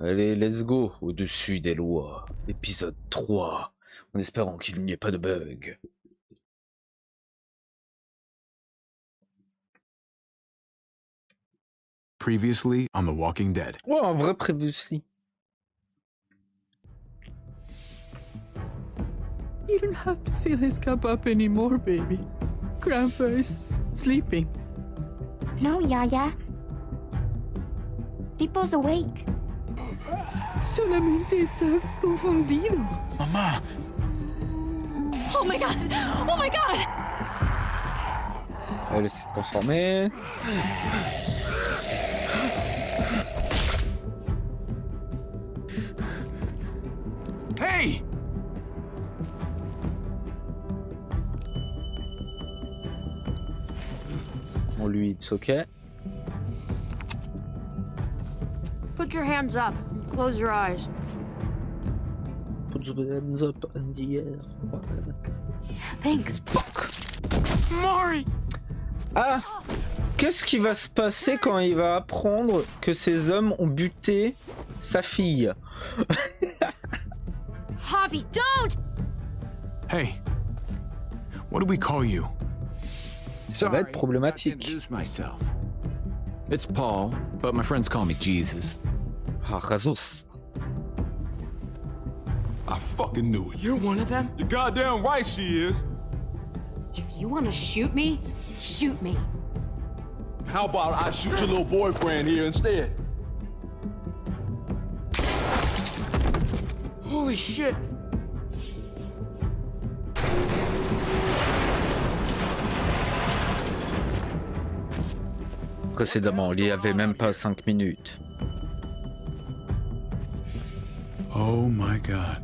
Allez, let's go, au-dessus des lois. Épisode 3, en espérant qu'il n'y ait pas de bug. Previously on The Walking Dead. Oh, un vrai previously. You don't have to fill his cup up anymore, baby. Grandpa is sleeping. No, Yaya. Pipo's awake. Solamente está confundido. Mamá! Oh my god! Oh my god! Elle essaie de transformer. Hey! On lui it's ok. Put your hands up. Close your eyes. Put the hands up in the air. Thanks. Mari! Ah! Qu'est-ce qui va se passer quand il va apprendre que ces hommes ont buté sa fille? Javi, don't! Hey. What do we call you? Ça va être problématique. Introduce myself. It's Paul, but my friends call me Jesus. Ah, Razos. I fucking knew it. You're one of them? You're goddamn right she is. If you want to shoot me, shoot me. How about I shoot your little boyfriend here instead? Holy shit! Précédemment, il y avait même pas 5 minutes. Oh my god.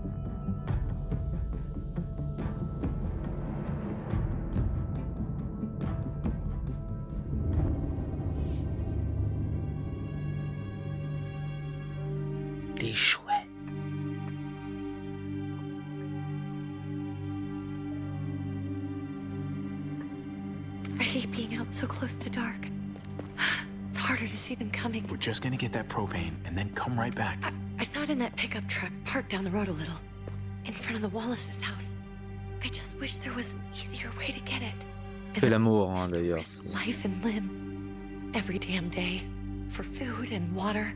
Les chouettes. I hate being out so close to dark. It's harder to see them coming. We're just gonna get that propane and then come right back. I saw it in that pickup truck parked down the road a little, in front of the Wallace's house. I just wish there was an easier way to get it. Fait l'amour, hein, d'ailleurs. It's life and limb. Every damn day. For food and water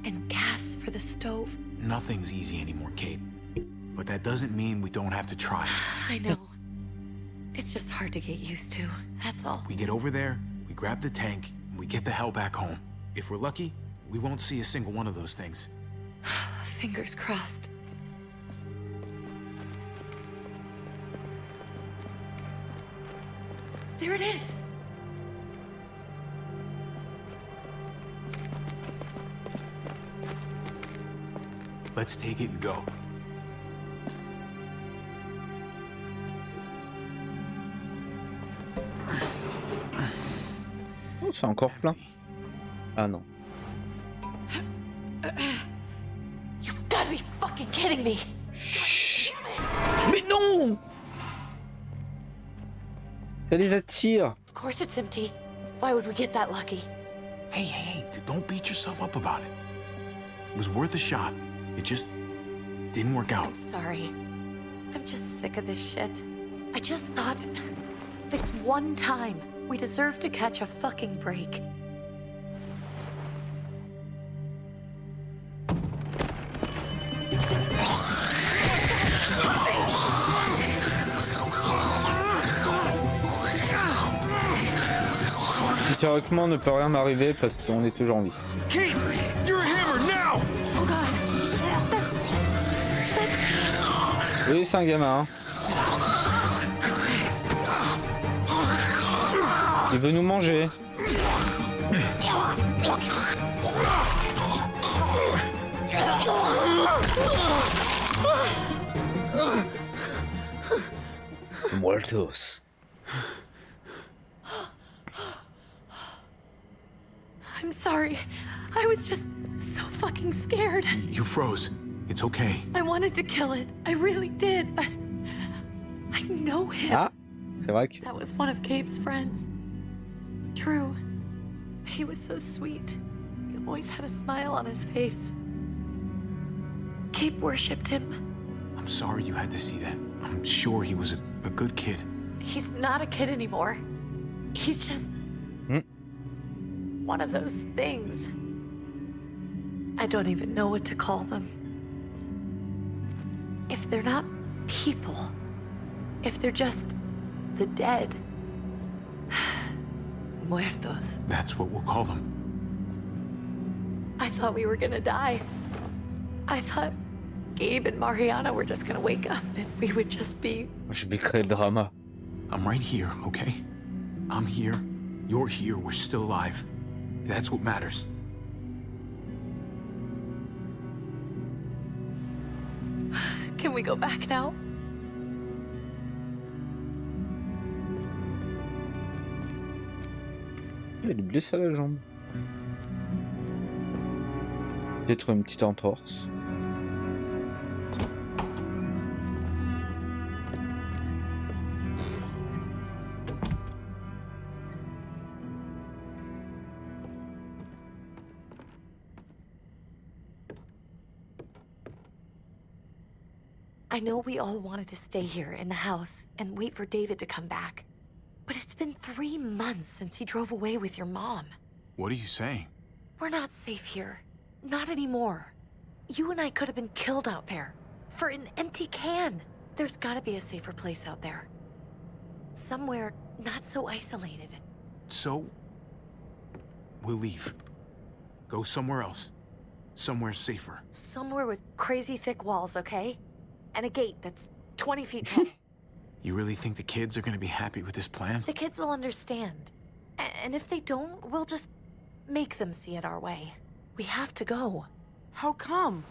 and gas for the stove. Nothing's easy anymore, Kate. But that doesn't mean we don't have to try. I know. It's just hard to get used to, that's all. We get over there, we grab the tank, and we get the hell back home. If we're lucky, we won't see a single one of those things. Fingers crossed. There it is! Let's take it and go. Oh, c'est encore plein. Ah non. You've gotta be fucking kidding me! Mais non! Ça les attire. Of course it's empty. Why would we get that lucky? Hey, don't beat yourself up about it. It was worth a shot. It just didn't work out. I'm sorry. I'm just sick of this shit. I just thought, this one time, we deserve to catch a fucking break. Théoriquement, ne peut rien m'arriver parce qu'on est toujours en vie. Kate, you're a hammer now! Oh god. That's... Oui, c'est un gamin. Hein. Il veut nous manger. Muertos. I'm sorry. I was just so fucking scared. You froze. It's okay. I wanted to kill it. I really did, but... I know him. Ah, c'est vrai que... That was one of Gabe's friends. True. He was so sweet. He always had a smile on his face. Gabe worshipped him. I'm sorry you had to see that. I'm sure he was a good kid. He's not a kid anymore. He's just one of those things. I don't even know what to call them. If they're not people, if they're just the dead, muertos. That's what we'll call them. I thought we were gonna die. I thought Gabe and Mariana were just gonna wake up and we would just be... Je vais créer le drama. I'm right here, okay? I'm here. You're here. We're still alive. That's what matters. Can we go back now? Il est blessé à la jambe. Peut-être une petite entorse. I know we all wanted to stay here in the house and wait for David to come back. But it's been 3 months since he drove away with your mom. What are you saying? We're not safe here. Not anymore. You and I could have been killed out there. For an empty can. There's gotta be a safer place out there. Somewhere not so isolated. So, we'll leave. Go somewhere else. Somewhere safer. Somewhere with crazy thick walls, okay? And a gate that's 20 feet tall. You really think the kids are gonna be happy with this plan? The kids will understand. And if they don't, we'll just make them see it our way. We have to go. How come?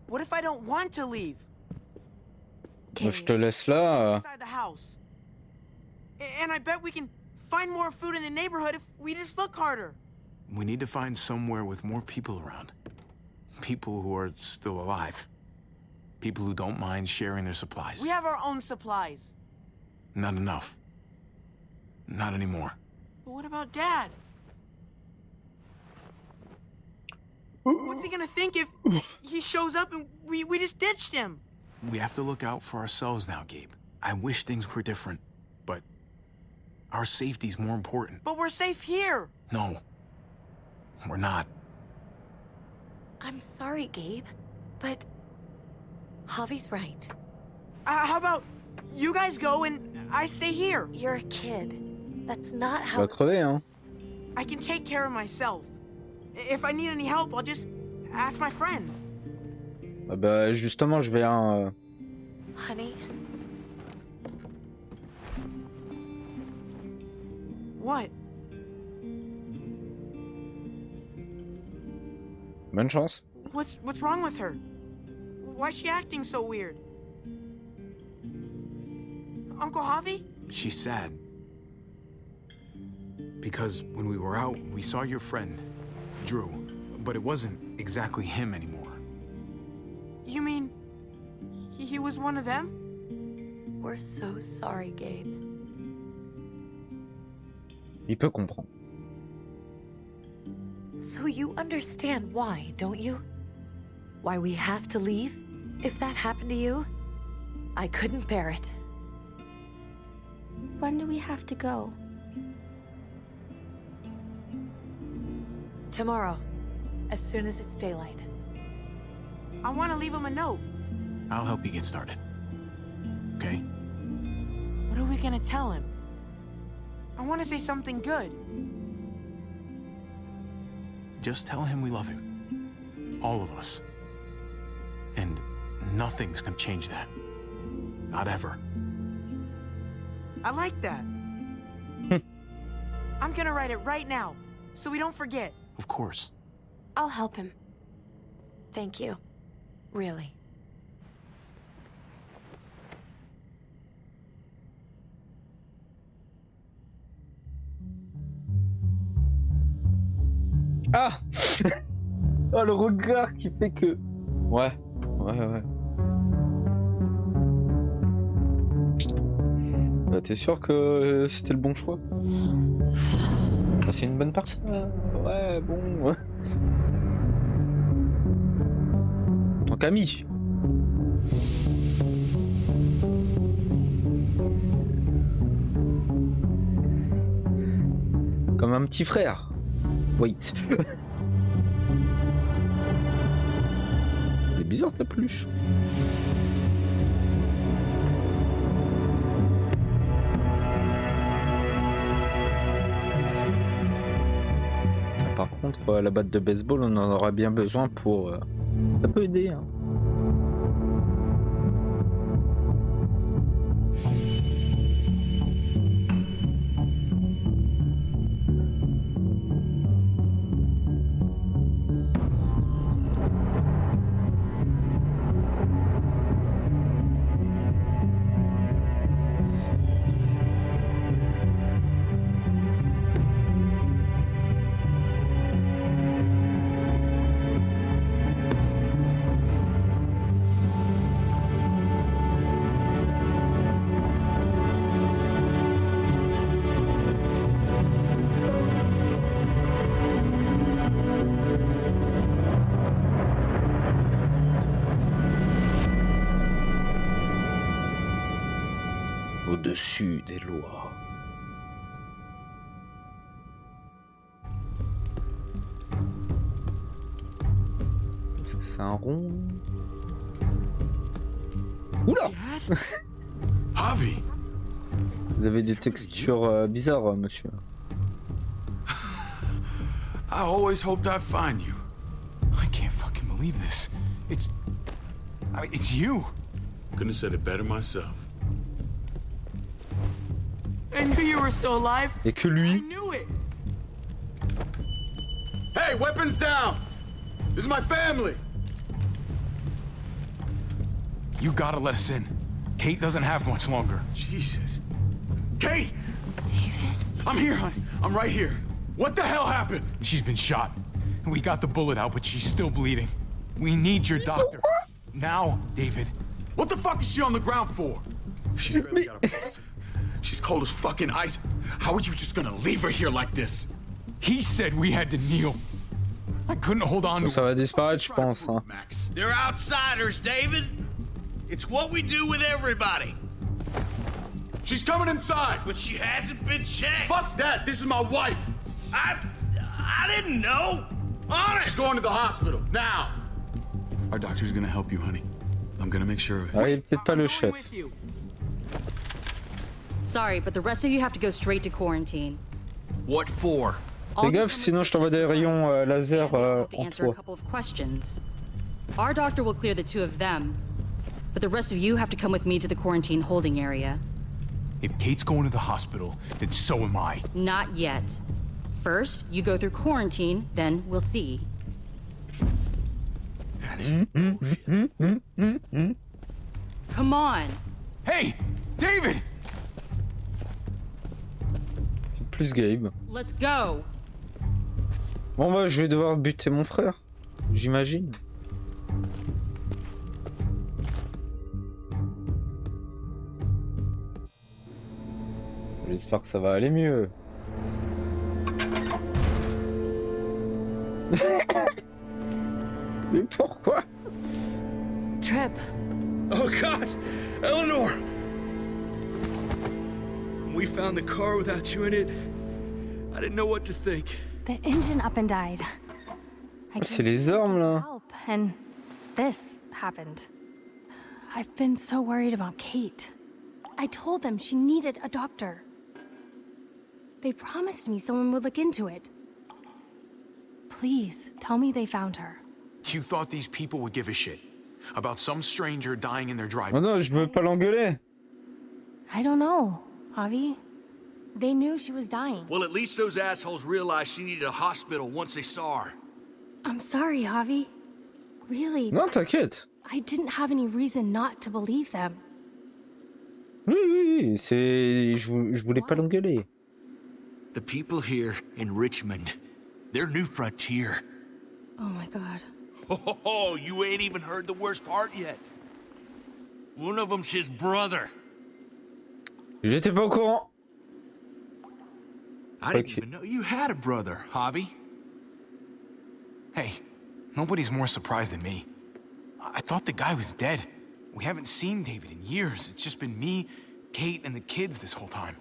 What if I don't want to leave? Moi, je te laisse là. Inside the house. And I bet we can find more food in the neighborhood if we just look harder. We need to find somewhere with more people around. People who are still alive. People who don't mind sharing their supplies. We have our own supplies. Not enough. Not anymore. But what about Dad? What's he gonna think if he shows up and we just ditched him? We have to look out for ourselves now, Gabe. I wish things were different, but our safety's more important. But we're safe here. No, we're not. I'm sorry, Gabe, but Javi's right. How about you guys go and I stay here? You're a kid. That's not Tu how vas crever, hein. I can take care of myself. If I need any help, I'll just ask my friends. Ah bah justement, je vais un... Honey, What? Bonne chance. What's wrong with her? Why's she acting so weird? Uncle Javi? She's sad. Because when we were out, we saw your friend, Drew, but it wasn't exactly him anymore. You mean he was one of them? we're so sorry, Gabe. Il peut comprendre. So you understand why, don't you? Why we have to leave? If that happened to you, I couldn't bear it. When do we have to go? Tomorrow, as soon as it's daylight. I want to leave him a note. I'll help you get started. Okay? What are we gonna tell him? I want to say something good. Just tell him we love him. All of us. And nothing's gonna change that. Not ever. I like that. I'm gonna write it right now, so we don't forget. Of course. I'll help him. Thank you. Really. Ah. Oh, le regard qui fait que... Ouais. Bah, t'es sûr que c'était le bon choix? Bah, c'est une bonne personne. Ouais, bon... tant qu'ami. Comme un petit frère. Wait. C'est bizarre ta peluche. Par contre, la batte de baseball, on en aura bien besoin pour... Ça peut aider, hein. Au-dessus des lois. Est-ce que c'est un rond? Oula! Javi! Vous avez des textures bizarres, monsieur. I always hoped I'd find you. I can't fucking believe this. It's you. Couldn't have said it better myself. I knew you were still alive. Et que I lui. knew it. Hey, weapons down! This is my family! You gotta let us in. Kate doesn't have much longer. Jesus. Kate! David? I'm here, honey. I'm right here. What the hell happened? She's been shot. We got the bullet out, but she's still bleeding. We need your doctor. Now, David. What the fuck is she on the ground for? She's barely got a pulse. She's cold as fucking ice. How are you just gonna leave her here like this? He said we had to kneel. I couldn't hold on to Ça va disparaître, je pense. Hein. Max. They're outsiders, David. It's what we do with everybody. She's coming inside. But she hasn't been checked. Fuck that. This is my wife. I didn't know. Honest. She's going to the hospital now. Our doctor's gonna help you, honey. I'm gonna make sure of it. Ah, il est peut-être pas le I'm chef. going with you. Sorry, but the rest of you have to go straight to quarantine. What for? Fais gaffe, sinon je t'envoie des rayons laser have to en answer a toi. couple of questions. Our doctor will clear the two of them, but the rest of you have to come with me to the quarantine holding area. If Kate's going to the hospital, then so am I. Not yet. First, you go through quarantine, then we'll see. This is bullshit. Come on. Hey, David! C'est plus Gabe. Let's go. Bon bah je vais devoir buter mon frère, j'imagine. J'espère que ça va aller mieux. Mais pourquoi? Trip. Oh God, Eleanor! When we found the car without you in it, I didn't know what to think. The engine up and died. I C'est les armes là. help, and this happened. I've been so worried about Kate. I told them she needed a doctor. They promised me someone would look into it. Please, tell me they found her. You thought these people would give a shit about some stranger dying in their Oh driveway. non, je veux pas l'engueuler. I don't know, Javi. They knew she was dying. Well, at least those assholes realized she needed a hospital once they saw her. I'm sorry, Javi. Really, Non, t'inquiète. I didn't have any reason not to believe them. Oui, oui, oui, c'est... Je voulais pas l'engueuler. The people here in Richmond, their new frontier. Oh my god. Oh, you ain't even heard the worst part yet. One of them's his brother. J'étais pas au courant. I didn't Okay. even know you had a brother, Javi. Hey, nobody's more surprised than me. I thought the guy was dead. We haven't seen David in years. It's just been me, Kate, and the kids this whole time.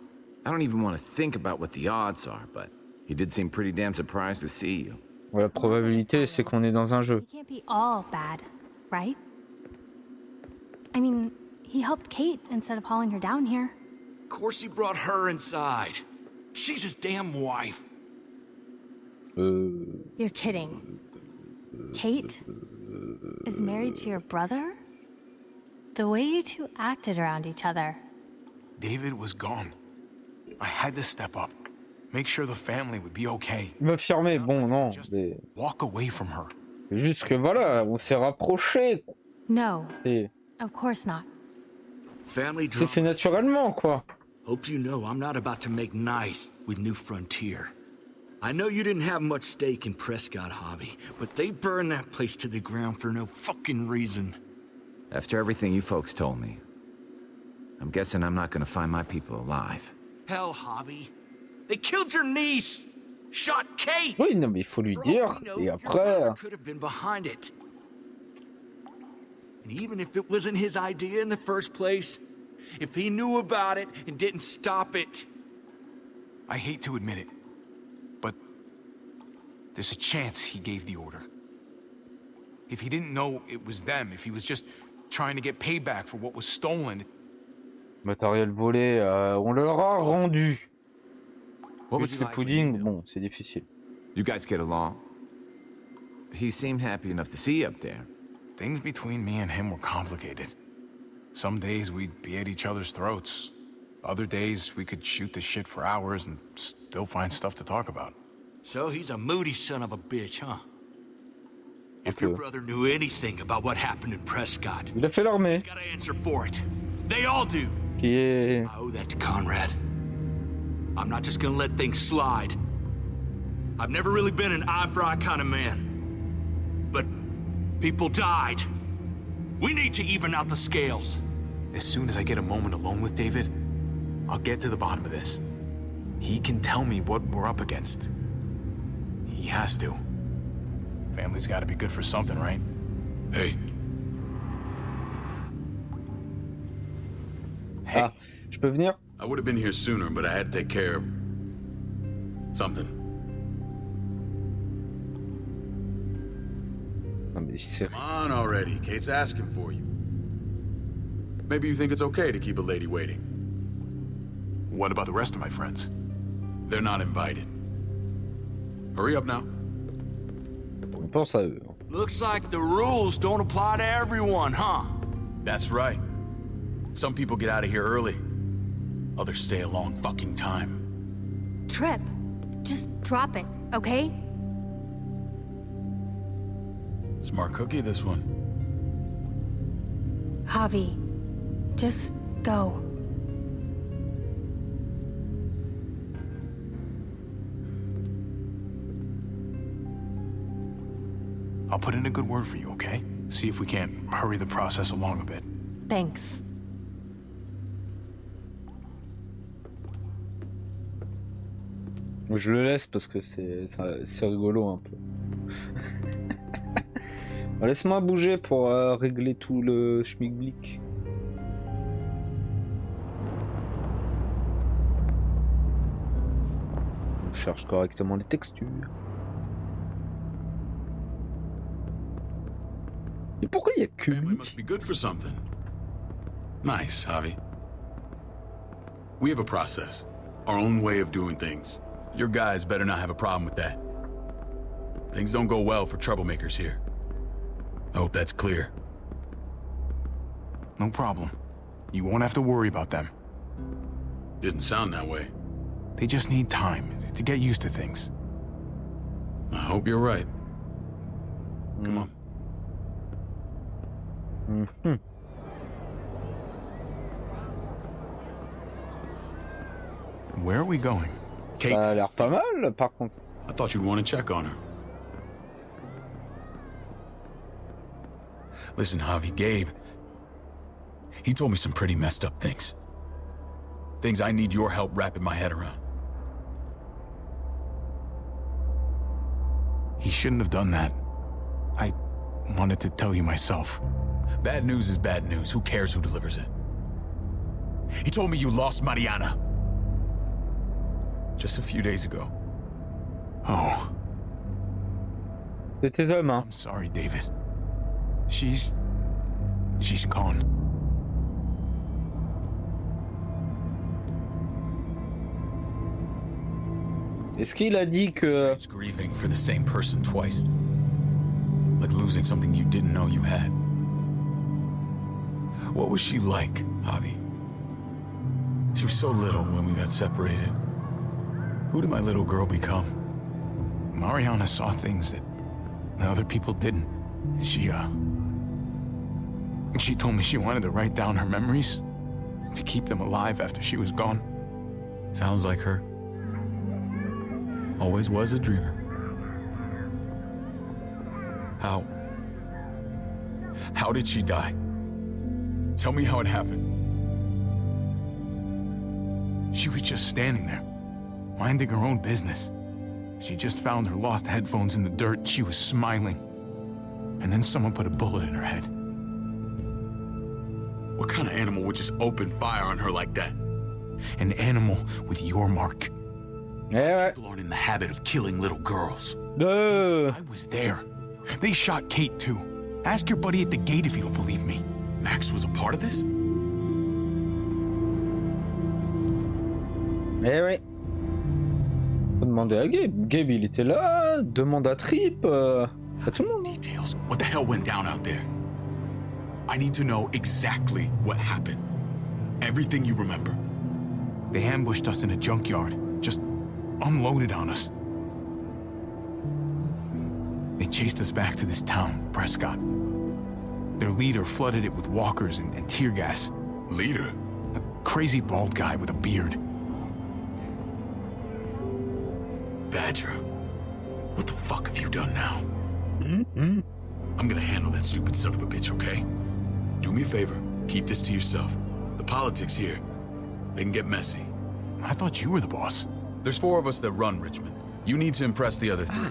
I don't even want to think about what the odds are, but he did seem pretty damn surprised to see you. Ouais, la probabilité, c'est qu'on est dans un jeu. He can't be all bad, right? I mean, he helped Kate instead of hauling her down here. Of course he brought her inside. She's his damn wife. You're kidding. Kate is married to your brother? The way you two acted around each other. David was gone. I had to step up. Make sure the family would be okay. M'affirmer, bon, non. Mais... Walk away from her. Juste que voilà, on s'est rapprochés. No, Et of course not. Family c'est fait drama. naturellement, quoi. Hope you know I'm not about to make nice with New Frontier. I know you didn't have much stake in Prescott Hobby, but they burned that place to the ground for no fucking reason. After everything you folks told me, I'm guessing I'm not gonna find my people alive. Hell, Hobby. They killed your niece! Shot Kate! Oui, non, mais il faut lui For all dire. we know, Et your après... brother could have been behind it. And even if it wasn't his idea in the first place, if he knew about it and didn't stop it... I hate to admit it, but there's a chance he gave the order. If he didn't know it was them, if he was just trying to get payback for what was stolen... Matériel volé, on leur a rendu. What would Juste you le like when pudding, you bon, c'est difficile. You guys get along? He seemed happy enough to see you up there. Things between me and him were complicated. Some days we'd be at each other's throats. Other days we could shoot the shit for hours and still find stuff to talk about. So he's a moody son of a bitch, huh? If your brother knew anything about what happened in Prescott, Il a fait l'armée. he's gotta answer for it. They all do. Qui est... I owe that to Conrad. I'm not just gonna let things slide. I've never really been an eye-for-eye kind of man. But people died. We need to even out the scales. As soon as I get a moment alone with David, I'll get to the bottom of this. He can tell me what we're up against. He has to. Family's gotta be good for something, right? Hey, Ah, je peux venir? I would have been here sooner, but I had to take care of something. Non mais c'est... Come on already. Kate's asking for you. Maybe you think it's okay to keep a lady waiting. What about the rest of my friends? They're not invited. Hurry up now. On pense à eux. Looks like the rules don't apply to everyone, huh? That's right. Some people get out of here early. Others stay a long fucking time. Trip, just drop it, okay? Smart cookie, this one. Javi, just go. I'll put in a good word for you, okay? See if we can't hurry the process along a bit. Thanks. Je le laisse parce que c'est rigolo un peu. Laisse-moi bouger pour régler tout le schmilblick. On cherche correctement les textures. Et pourquoi il y a que Family lui? must be good for something. Nice, Javi. We have a process, our own way of doing things. Your guys better not have a problem with that. Things don't go well for troublemakers here. I hope that's clear. No problem. You won't have to worry about them. Didn't sound that way. They just need time to get used to things. I hope you're right. Come on. Mhm. Where are we going? Kate, Ça a l'air pas mal, par contre. I thought you'd want to check on her. Listen, Javi, Gabe, he told me some pretty messed up things. Things I need your help wrapping my head around. He shouldn't have done that. wanted to tell you myself. Bad news is bad news. Who cares who delivers it? He told me you lost Mariana. Just a few days ago. Oh. C'est tes hommes, hein. I'm sorry, David. She's gone. Est-ce qu'il a dit que... Strange grieving for the same person twice. Like losing something you didn't know you had. What was she like, Javi? She was so little when we got separated. Who did my little girl become? Mariana saw things that other people didn't. She told me she wanted to write down her memories to keep them alive after she was gone. Sounds like her. Always was a dreamer. How did she die? Tell me how it happened. She was just standing there, minding her own business. She just found her lost headphones in the dirt. She was smiling. And then someone put a bullet in her head. What kind of animal would just open fire on her like that? An animal with your mark. People aren't in the habit of killing little girls. I was there. They shot Kate too. Ask your buddy at the gate if you don't believe me. Max was a part of this? Eh ouais. Faut demander à Gabe. Gabe, il était là. Demande à Trip. À tout le monde. Details. What the hell went down out there? I need to know exactly what happened. Everything you remember. They ambushed us in a junkyard. Just unloaded on us. They chased us back to this town, Prescott. Their leader flooded it with walkers and tear gas. Leader? A crazy bald guy with a beard. Badger, what the fuck have you done now? I'm gonna handle that stupid son of a bitch, okay? Do me a favor, keep this to yourself. The politics here, they can get messy. I thought you were the boss. There's 4 of us that run Richmond. You need to impress the other 3.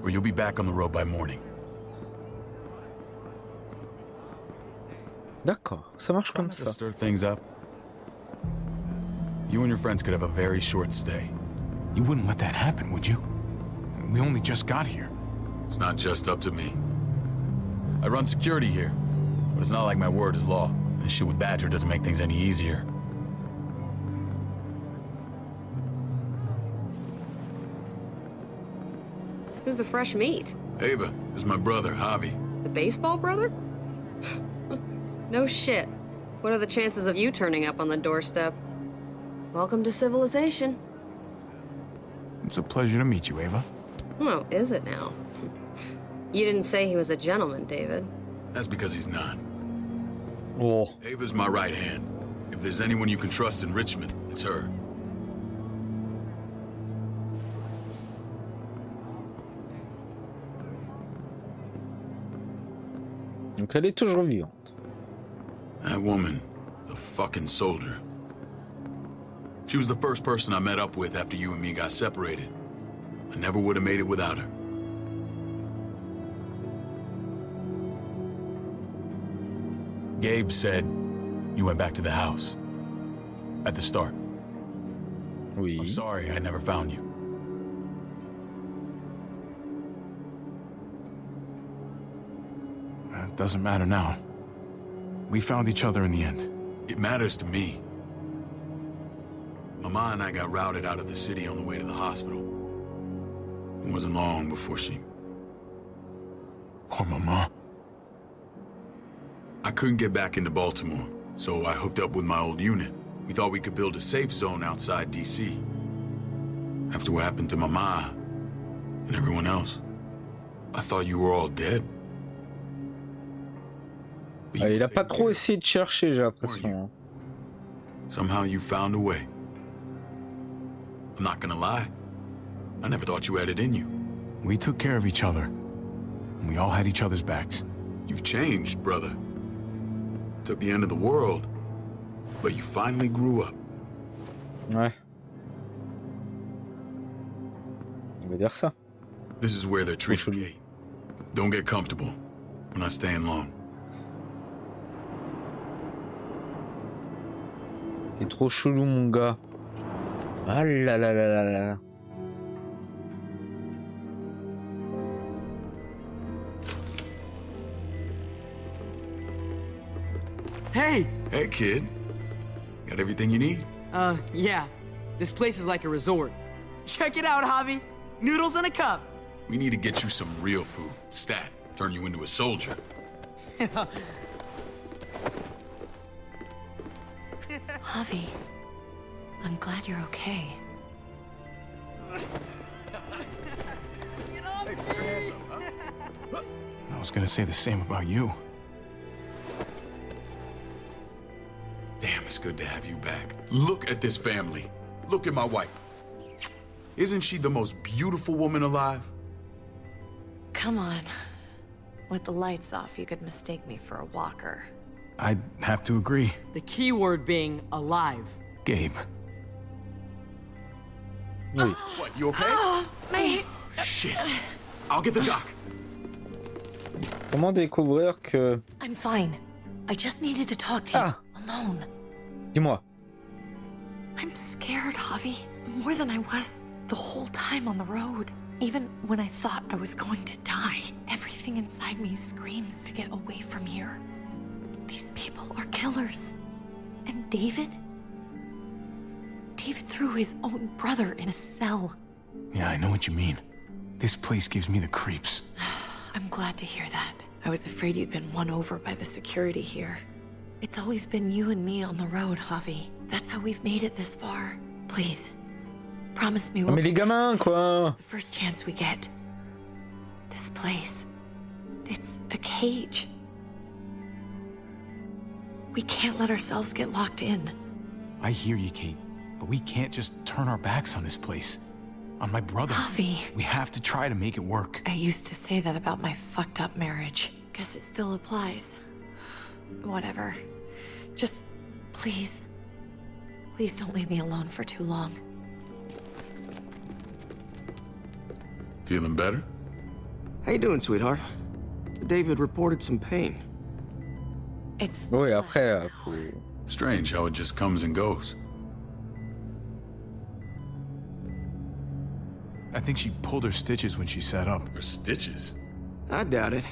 Or you'll be back on the road by morning. D'accord, ça marche comme ça. Stir things up. You and your friends could have a very short stay. You wouldn't let that happen, would you? We only just got here. It's not just up to me. I run security here, but it's not like my word is law. This shit with Badger doesn't make things any easier. Who's the fresh meat? Ava, this is my brother, Javi. The baseball brother? No shit. What are the chances of you turning up on the doorstep? Welcome to civilization. It's a pleasure to meet you, Ava. Well, is it now? You didn't say he was a gentleman, David. That's because he's not. Oh. Ava's my right hand. If there's anyone you can trust in Richmond, it's her. Donc elle est toujours vivante. That woman, the fucking soldier. She was the first person I met up with after you and me got separated. I never would have made it without her. Gabe said you went back to the house. At the start. Oui. I'm sorry I never found you. It doesn't matter now. We found each other in the end. It matters to me. Mama and I got routed out of the city on the way to the hospital. It wasn't long before she... Poor Mama. I couldn't get back into Baltimore, so I hooked up with my old unit. We thought we could build a safe zone outside D.C. After what happened to Mama and everyone else, I thought you were all dead. Ah, il a pas trop essayé de chercher, j'ai l'impression. Somehow you found a way. I'm not gonna lie. I never thought you had it in you. We took care of each other. We all had each other's backs. You've changed, brother. Took the end of the world, but you finally grew up. Ouais. On va dire ça. This is where they're treating Kate. Don't get comfortable. We're not staying long. Il est trop chelou, mon gars. Ah là là là là là. Hey! Hey, kid. Got everything you need? Yeah. This place is like a resort. Check it out, Javi. Noodles in a cup. We need to get you some real food. Stat. Turn you into a soldier. Javi, I'm glad you're okay. I was gonna say the same about you. Damn, it's good to have you back. Look at this family. Look at my wife. Isn't she the most beautiful woman alive? Come on. With the lights off, you could mistake me for a walker. I'd have to agree. The key word being alive. Gabe. Oui. What, you okay? Oh, my... Shit. I'll get the doc. Comment découvrir que... I'm fine. I just needed to talk to you alone. Dis-moi. I'm scared, Javi. More than I was the whole time on the road. Even when I thought I was going to die, everything inside me screams to get away from here. These people are killers. And David? David threw his own brother in a cell. Yeah, I know what you mean. This place gives me the creeps. I'm glad to hear that. I was afraid you'd been won over by the security here. It's always been you and me on the road, Javi. That's how we've made it this far. Please, promise me we'll Mais les gamins, quoi. the first chance we get. This place, it's a cage. We can't let ourselves get locked in. I hear you, Kate, but we can't just turn our backs on this place. On my brother. Javi. We have to try to make it work. I used to say that about my fucked up marriage. Guess it still applies. Whatever. Just, please. Please don't leave me alone for too long. Feeling better? How you doing, sweetheart? David reported some pain. It's Oui, après... Strange how it just comes and goes. I think she pulled her stitches when she sat up. Her stitches? I doubt it.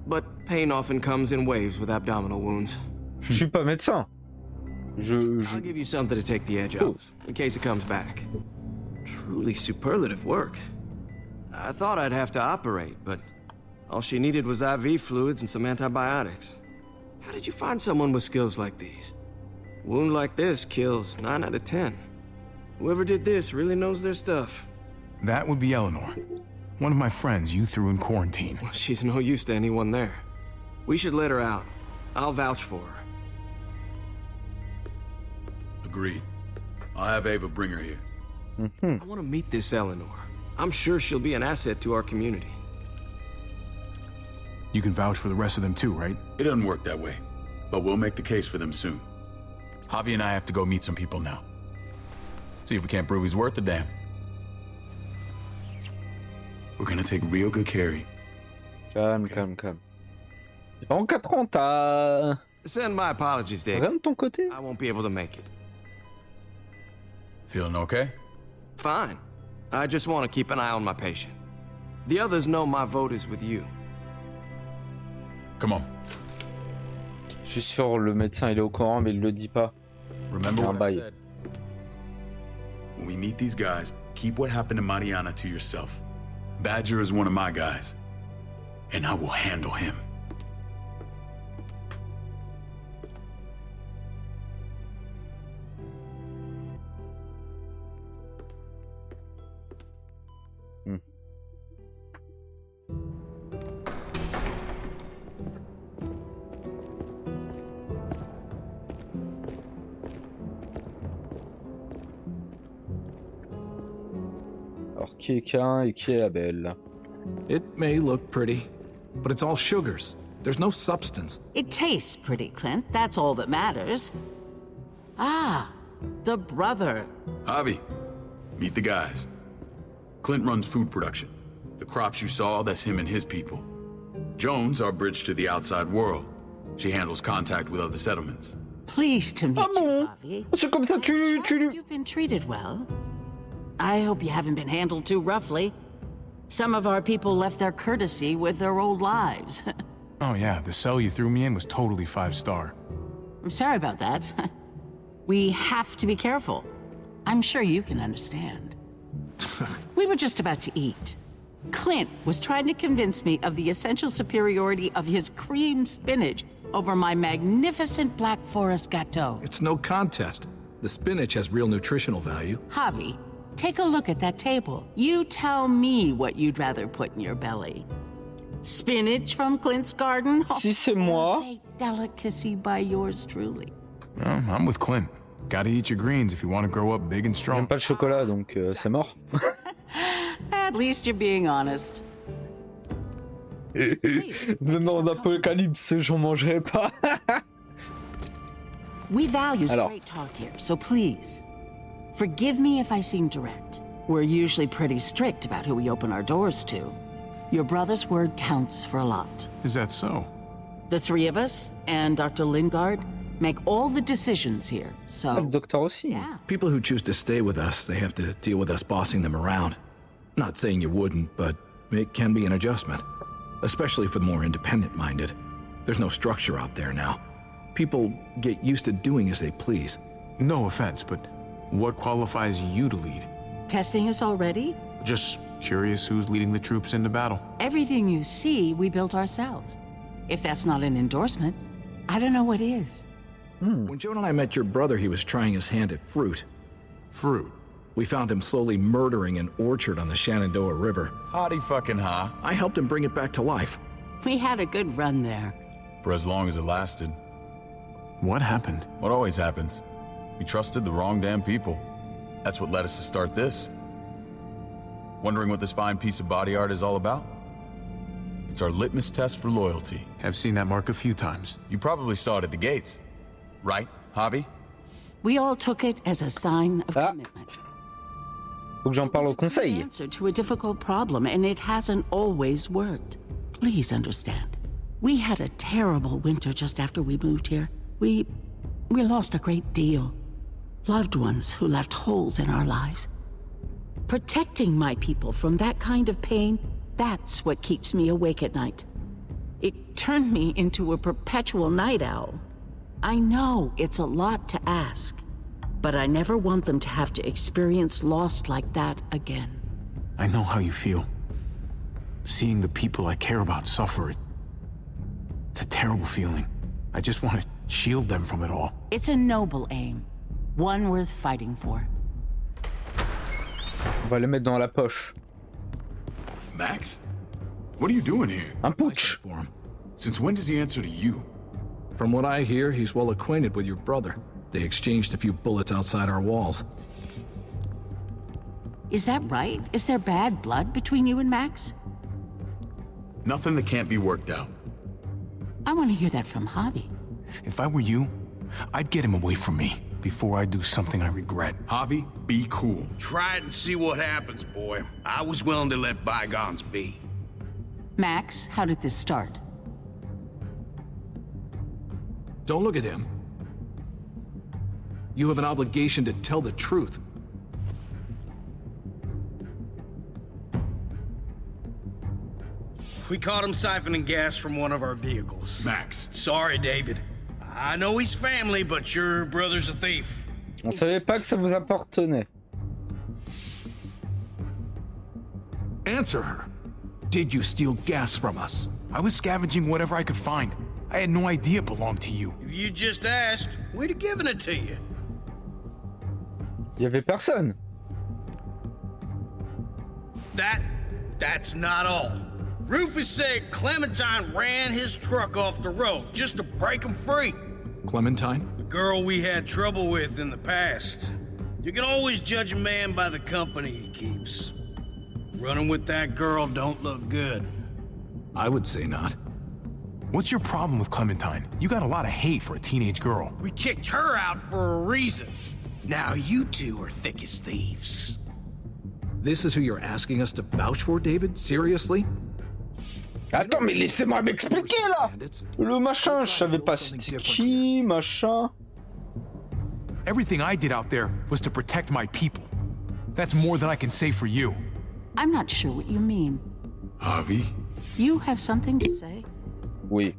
But pain often comes in waves with abdominal wounds. Je suis pas médecin. I'll give you something to take the edge off, in case it comes back. Truly superlative work. I thought I'd have to operate, but all she needed was IV fluids and some antibiotics. How did you find someone with skills like these? A wound like this kills 9 out of 10. Whoever did this really knows their stuff. That would be Eleanor. One of my friends you threw in quarantine. Well, she's no use to anyone there. We should let her out. I'll vouch for her. Agreed. I'll have Ava bring her here. I want to meet this Eleanor. I'm sure she'll be an asset to our community. You can vouch for the rest of them too, right? It doesn't work that way, but we'll make the case for them soon. Javi and I have to go meet some people now. See if we can't prove he's worth a damn. We're gonna take real good care of you. Calme, calme, calme. En 4 ans, t'as... Send my apologies, Dave. Rien de ton côté? I won't be able to make it. Feeling okay? Fine. I just want to keep an eye on my patient. The others know my vote is with you. Come on. Je suis sûr, le médecin il est au courant, mais il le dit pas. Remember Un what I bail. said? When we meet these guys, keep what happened to Mariana to yourself. Badger is one of my guys, and I will handle him. Alors, qui est qu'un et qui est Abel? It may look pretty, but it's all sugars. There's no substance. It tastes pretty, Clint. That's all that matters. Ah, the brother. Javi, meet the guys. Clint runs food production. The crops you saw, that's him and his people. Joan's our bridge to the outside world. She handles contact with other settlements. Pleased to meet you, Javi. C'est comme ça, You've been treated well. I hope you haven't been handled too roughly. Some of our people left their courtesy with their old lives. Oh yeah, the cell you threw me in was totally 5-star. I'm sorry about that. We have to be careful. I'm sure you can understand. We were just about to eat. Clint was trying to convince me of the essential superiority of his cream spinach over my magnificent Black Forest gâteau. It's no contest. The spinach has real nutritional value. Javi, take a look at that table. You tell me what you'd rather put in your belly. Spinach from Clint's garden? Si c'est moi. A delicacy by yours truly. Well, I'm with Clint. Gotta eat your greens if you want to grow up big and strong. J'aime pas le chocolat, donc c'est mort. At least you're being honest. Même en apocalypse, j'en mangerai pas. We value straight talk here, so please, forgive me if I seem direct. We're usually pretty strict about who we open our doors to. Your brother's word counts for a lot. Is that so? The three of us and Dr. Lingard make all the decisions here, so... Le docteur aussi. Yeah. People who choose to stay with us, they have to deal with us bossing them around. Not saying you wouldn't, but it can be an adjustment. Especially for the more independent-minded. There's no structure out there now. People get used to doing as they please. No offense, but what qualifies you to lead? Testing us already? Just curious who's leading the troops into battle. Everything you see, we built ourselves. If that's not an endorsement, I don't know what is. When Joan and I met your brother, he was trying his hand at fruit. Fruit? We found him slowly murdering an orchard on the Shenandoah River. Howdy fucking ha. I helped him bring it back to life. We had a good run there. For as long as it lasted. What happened? What always happens. We trusted the wrong damn people. That's what led us to start this. Wondering what this fine piece of body art is all about? It's our litmus test for loyalty. I've seen that mark a few times. You probably saw it at the gates. Right, Javi? We all took it as a sign of commitment. Faut que j'en parle au conseil. Answer to a difficult problem, and it hasn't always worked. Please understand. We had a terrible winter just after we moved here. We lost a great deal. Loved ones who left holes in our lives. Protecting my people from that kind of pain, that's what keeps me awake at night. It turned me into a perpetual night owl. I know it's a lot to ask, but I never want them to have to experience loss like that again. I know how you feel. Seeing the people I care about suffer, it's a terrible feeling. I just want to shield them from it all. It's a noble aim, one worth fighting for. On va le mettre dans la poche. Max? What are you doing here? Un putsch. For him. Since when does he answer to you? From what I hear, he's well acquainted with your brother. They exchanged a few bullets outside our walls. Is that right? Is there bad blood between you and Max? Nothing that can't be worked out. I want to hear that from Javi. If I were you, I'd get him away from me before I do something I regret. Javi, be cool. Try it and see what happens, boy. I was willing to let bygones be. Max, how did this start? Don't look at him. You have an obligation to tell the truth. We caught him siphoning gas from one of our vehicles. Max. Sorry, David. I know he's family, but your brother's a thief. On savait pas que ça vous appartenait. Answer her. Did you steal gas from us? I was scavenging whatever I could find. I had no idea it belonged to you. If you just asked, we'd have given it to you. Il y avait personne. That's not all. Rufus said Clementine ran his truck off the road just to break him free. Clementine? The girl we had trouble with in the past. You can always judge a man by the company he keeps. Running with that girl don't look good. I would say not. What's your problem with Clementine? You got a lot of hate for a teenage girl. We kicked her out for a reason. Now you two are thick as thieves. This is who you're asking us to vouch for, David? Seriously? Attends, mais laissez-moi m'expliquer là. Le machin, je savais pas c'était qui, machin. Everything I did out there was to protect my people. That's more than I can say for you. I'm not sure what you mean. Javi? You have something to say? Oui.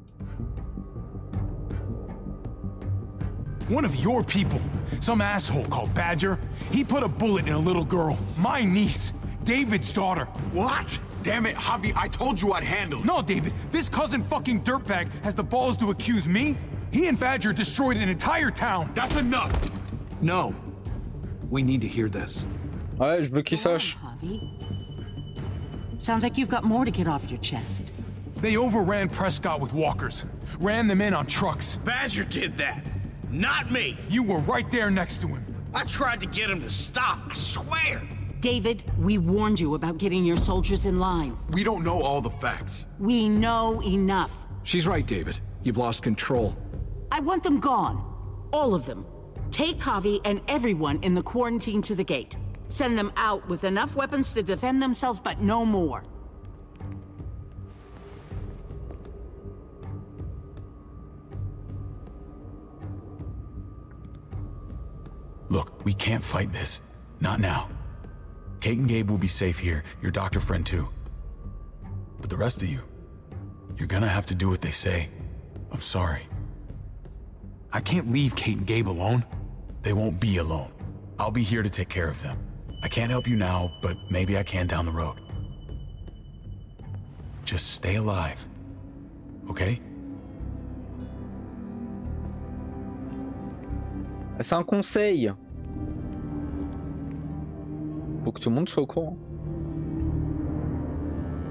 One of your people, some asshole called Badger, he put a bullet in a little girl, my niece, David's daughter. What? Damn it, Javi, I told you I'd handle it. No, David, this cousin fucking dirtbag has the balls to accuse me? He and Badger destroyed an entire town. That's enough. No. We need to hear this. Ouais, je veux qu'il sache. Sounds like you've got more to get off your chest. They overran Prescott with walkers, ran them in on trucks. Badger did that, not me. You were right there next to him. I tried to get him to stop, I swear. David, we warned you about getting your soldiers in line. We don't know all the facts. We know enough. She's right, David. You've lost control. I want them gone. All of them. Take Javi and everyone in the quarantine to the gate. Send them out with enough weapons to defend themselves, but no more. Look, we can't fight this. Not now. Kate and Gabe will be safe here, your doctor friend too. But the rest of you, you're gonna have to do what they say. I'm sorry. I can't leave Kate and Gabe alone. They won't be alone. I'll be here to take care of them. I can't help you now, but maybe I can down the road. Just stay alive, okay? C'est un conseil. Faut que tout le monde soit au courant.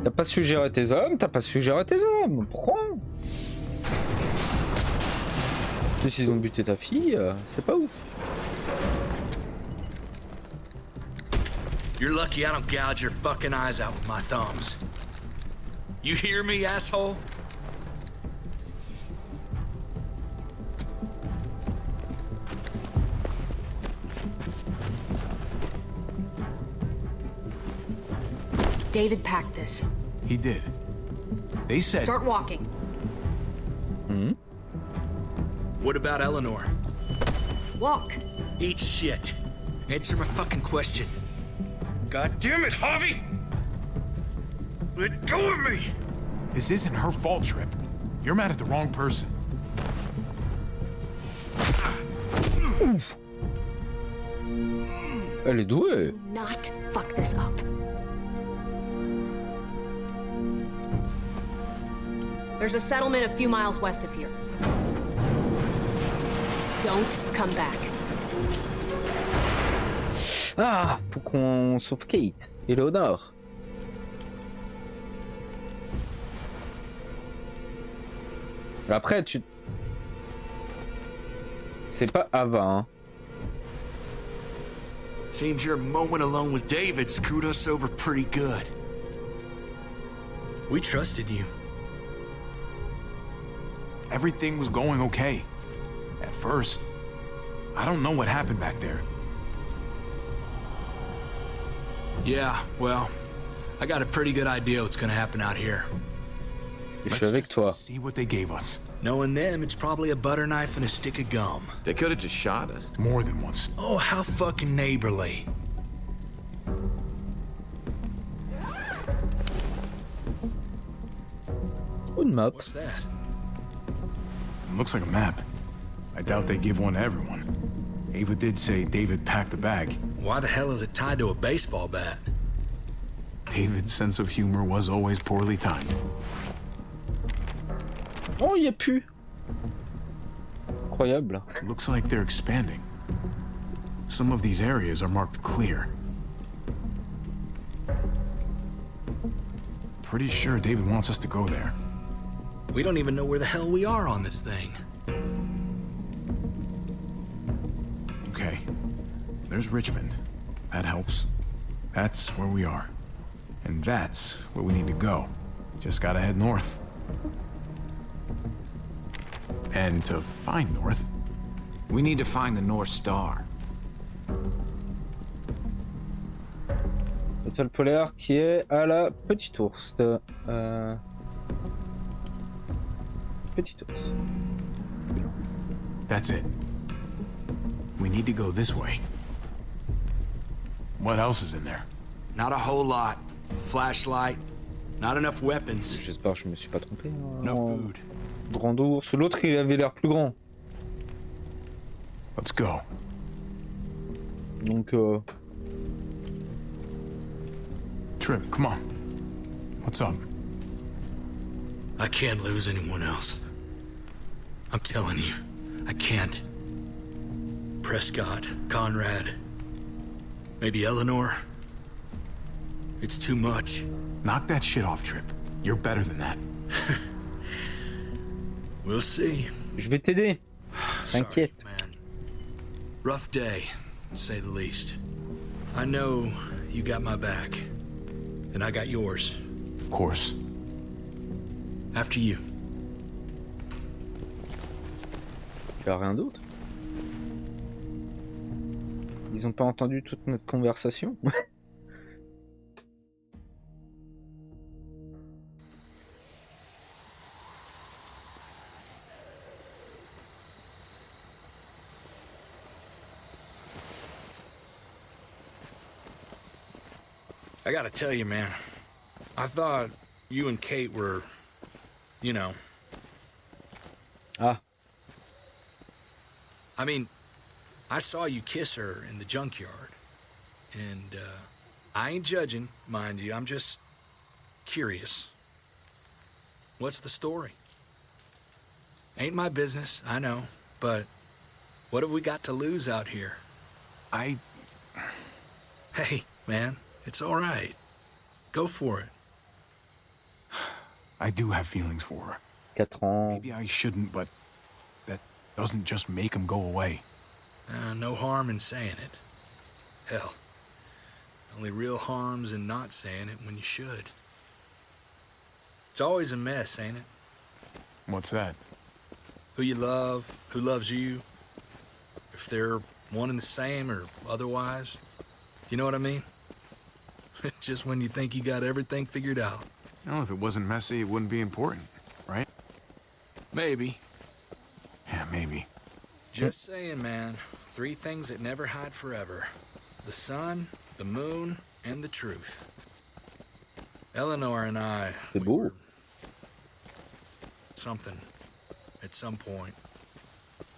T'as pas su gérer tes hommes, t'as pas su gérer tes hommes. Prends. Mais s'ils ont buté ta fille, c'est pas ouf. You're lucky I don't gouge your fucking eyes out with my thumbs. You hear me, asshole? David packed this. He did. They said... Start walking. Hmm? What about Eleanor? Walk. Eat shit. Answer my fucking question. God damn it, Javi! Let go of me! This isn't her fault, Trip. You're mad at the wrong person. Elle est douée. Not fuck this up. There's a settlement a few miles west of here. Don't come back. Ah, pour qu'on sauve Kate et le nord. Après, tu... C'est pas Ava, hein. Seems your moment alone with David screwed us over pretty good. We trusted you. Everything was going okay. At first. I don't know what happened back there. Yeah, well, I got a pretty good idea what's gonna happen out here. Je suis avec toi. See what they gave us. Knowing them, it's probably a butter knife and a stick of gum. They could have just shot us. More than once. Oh, how fucking neighborly. Une map. What's that? It looks like a map. I doubt they give one to everyone. Ava did say David packed the bag. Why the hell is it tied to a baseball bat? David's sense of humor was always poorly timed. Oh, il y a plus. Incroyable. Looks like they're expanding. Some of these areas are marked clear. Pretty sure David wants us to go there. We don't even know where the hell we are on this thing. Okay. There's Richmond. That helps. That's where we are. And that's where we need to go. Just gotta head north. And to find north... We need to find the North Star. L'étoile polaire qui est à la Petite Ours. Petit ours. That's it. We need to go this way. What else is in there? Not a whole lot. Flashlight. Not enough weapons. J'espère que je me suis pas trompé. No food. Grand ours. L'autre, il avait l'air plus grand. Let's go. Donc, Trip, come on. What's up? I can't lose anyone else. I'm telling you, I can't. Prescott, Conrad, maybe Eleanor. It's too much. Knock that shit off, Trip. You're better than that. We'll see. Je vais t'aider. T'inquiète. Man. Rough day, to say the least. I know you got my back, and I got yours. Of course. After you. Tu as rien d'autre? Ils ont pas entendu toute notre conversation? I gotta tell you, man. I thought you and Kate were, you know. Ah. I mean, I saw you kiss her in the junkyard. And, I ain't judging, mind you. I'm just curious. What's the story? Ain't my business, I know. But what have we got to lose out here? Hey, man. It's all right. Go for it. I do have feelings for her. 4 ans. Maybe I shouldn't, but that doesn't just make them go away. No harm in saying it. Hell, only real harm's in not saying it when you should. It's always a mess, ain't it? What's that? Who you love, who loves you, if they're one and the same or otherwise. You know what I mean? Just when you think you got everything figured out. No, if it wasn't messy, it wouldn't be important, right? Maybe. Yeah, maybe. Just saying, man. 3 things that never hide forever. The sun, the moon, and the truth. Eleanor and I... C'est beau. Something. At some point.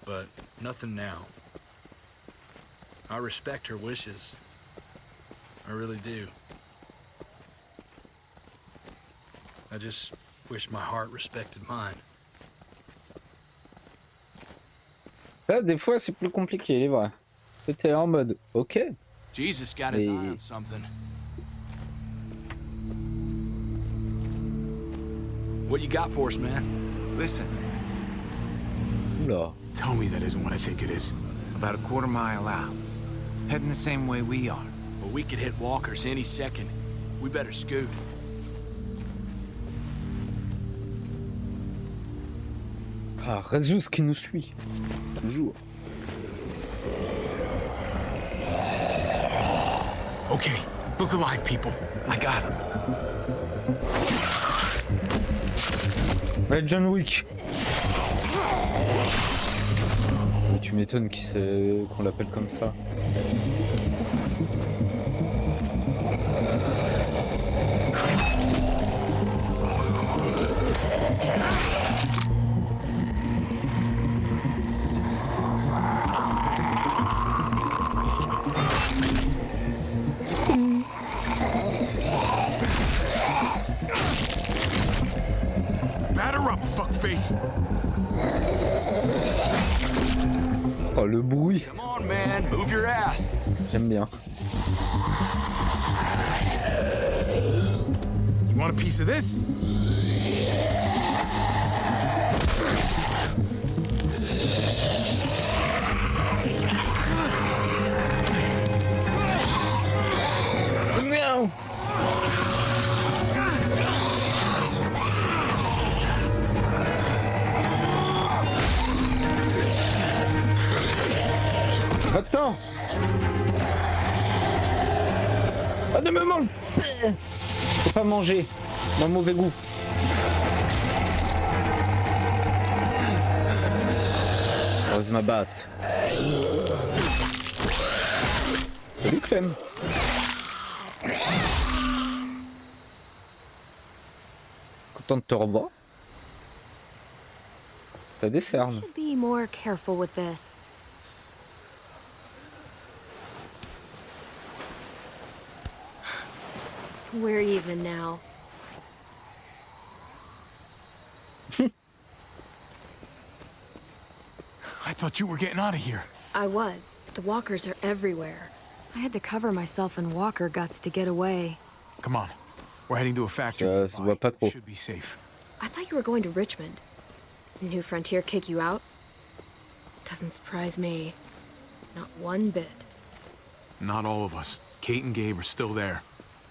But nothing now. I respect her wishes. I really do. I just wish my heart respected mine. Là, des fois, c'est plus compliqué, il est vrai. C'était en mode, ok. Jesus got his eye on something. What you got for us, man? Listen. Oula. Tell me that isn't what I think it is. About a quarter mile out. Heading the same way we are. Well, we could hit walkers any second. We better scoot. Ah, Réseau qui nous suit. Toujours. Okay, look alive, people. I got him. Ouais, John Wick. Mais tu m'étonnes qu'on l'appelle comme ça. Oh, le bruit. Come on, man, move your ass. J'aime bien. You want a piece of this? No. Attends. Ah, ne me mange. Faut pas manger. D'un mauvais goût. Where's my bat? Salut Clem. Content de te revoir. T'as des cernes. Should be more careful with this. We're even now. I thought you were getting out of here. I was. The walkers are everywhere. I had to cover myself in walker guts to get away. Come on. We're heading to a factory. Ça se voit pas trop. Should be safe. I thought you were going to Richmond. New Frontier kick you out? Doesn't surprise me. Not one bit. Not all of us. Kate and Gabe are still there.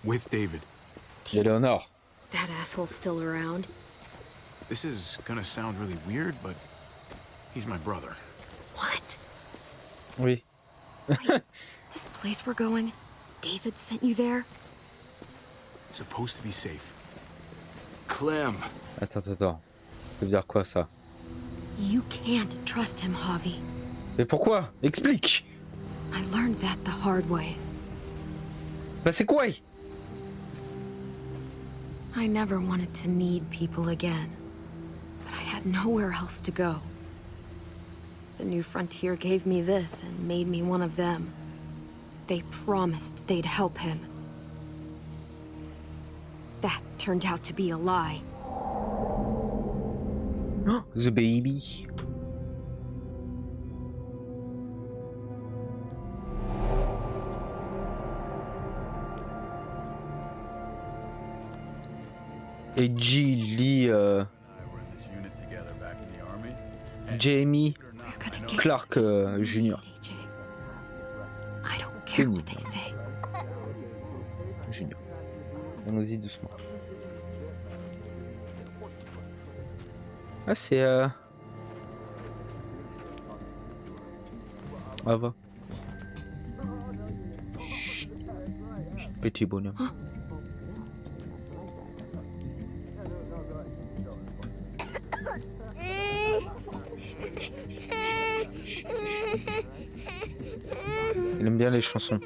With David. Eleanor. That asshole's still around. This is gonna sound really weird, but he's my brother. What? Oui. This place we're going? David sent you there? It's supposed to be safe. Clem. Attends. Ça veut dire quoi ça? You can't trust him, Javi. Mais pourquoi? Explique. I learned that the hard way. Bah c'est quoi? I never wanted to need people again. But I had nowhere else to go. The New Frontier gave me this and made me one of them. They promised they'd help him. That turned out to be a lie. The baby. Et G lit Jamie Clark Jr. I don't care what they say. Junior. Allons-y doucement. Ah c'est Ah va. Petit bonhomme. Huh? Il aime bien les chansons.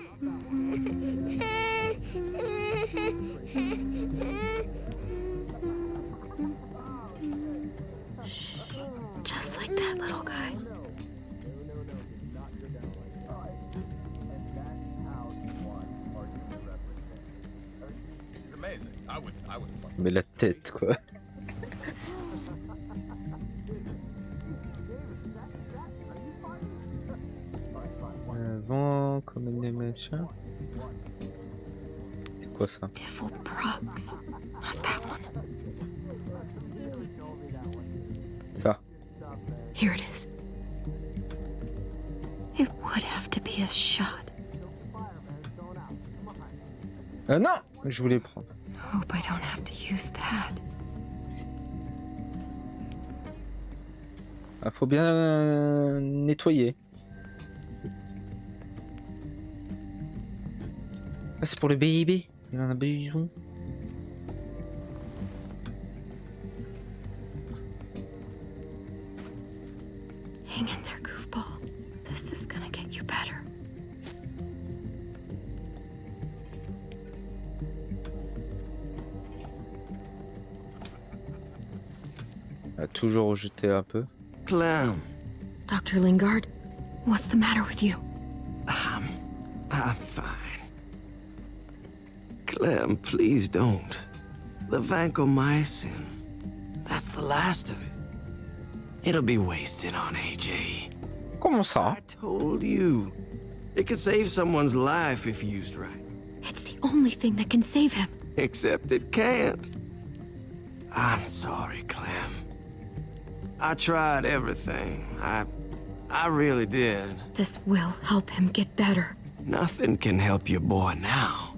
Just like that little guy. Mais la tête quoi. Avant, comme une machin. C'est quoi ça? Devil Prox. Not that one. Ça. Here it is. It would have to be a shot. Non, je voulais prendre. Hope I don't have to use that. Ah, faut bien nettoyer. Ah, c'est pour le bébé. Il en a besoin. Hang in there, goofball. This is gonna get you better. A toujours jeté un peu. Clem. Dr. Lingard, what's the matter with you? I'm fine. Clem, please don't. The vancomycin. That's the last of it. It'll be wasted on AJ. Comment ça? I told you. It could save someone's life if used right. It's the only thing that can save him. Except it can't. I'm sorry, Clem. I tried everything. I really did. This will help him get better. Nothing can help your boy now.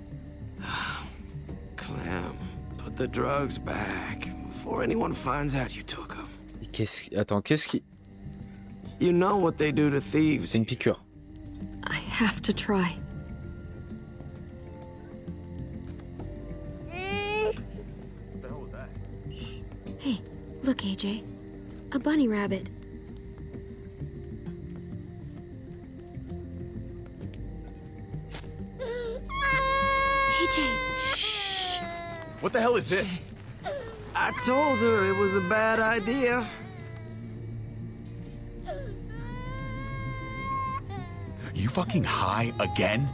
Clem, put the drugs back before anyone finds out you took them. Attends, qu'est-ce qui... You know what they do to thieves. C'est une piqûre. I have to try. Hey, look, AJ. A bunny rabbit. AJ! What the hell is this? I told her it was a bad idea. You fucking high again?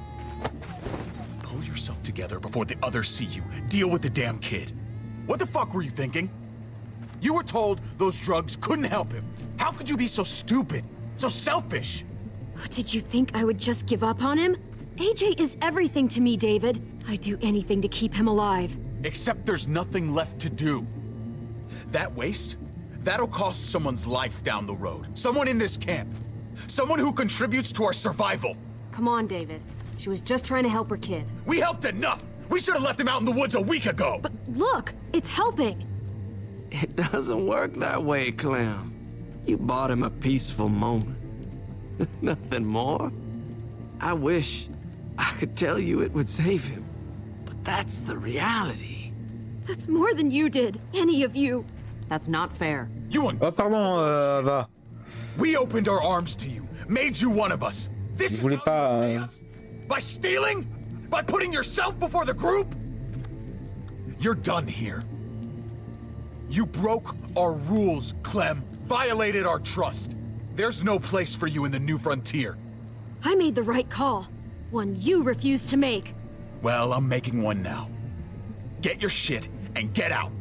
Pull yourself together before the others see you. Deal with the damn kid. What the fuck were you thinking? You were told those drugs couldn't help him. How could you be so stupid? So selfish? Did you think I would just give up on him? AJ is everything to me, David. I'd do anything to keep him alive. Except there's nothing left to do. That waste? That'll cost someone's life down the road. Someone in this camp. Someone who contributes to our survival. Come on, David. She was just trying to help her kid. We helped enough! We should have left him out in the woods a week ago! But look, it's helping. It doesn't work that way, Clem. You bought him a peaceful moment. Nothing more. I wish I could tell you it would save him, but that's the reality. That's more than you did, any of you. That's not fair. You Oh, pardon, va. We opened our arms to you, made you one of us. This is how you repay us? By stealing? By putting yourself before the group? You're done here. You broke our rules, Clem. Violated our trust. There's no place for you in the new frontier. I made the right call. One you refused to make. Well, I'm making one now. Get your shit and get out.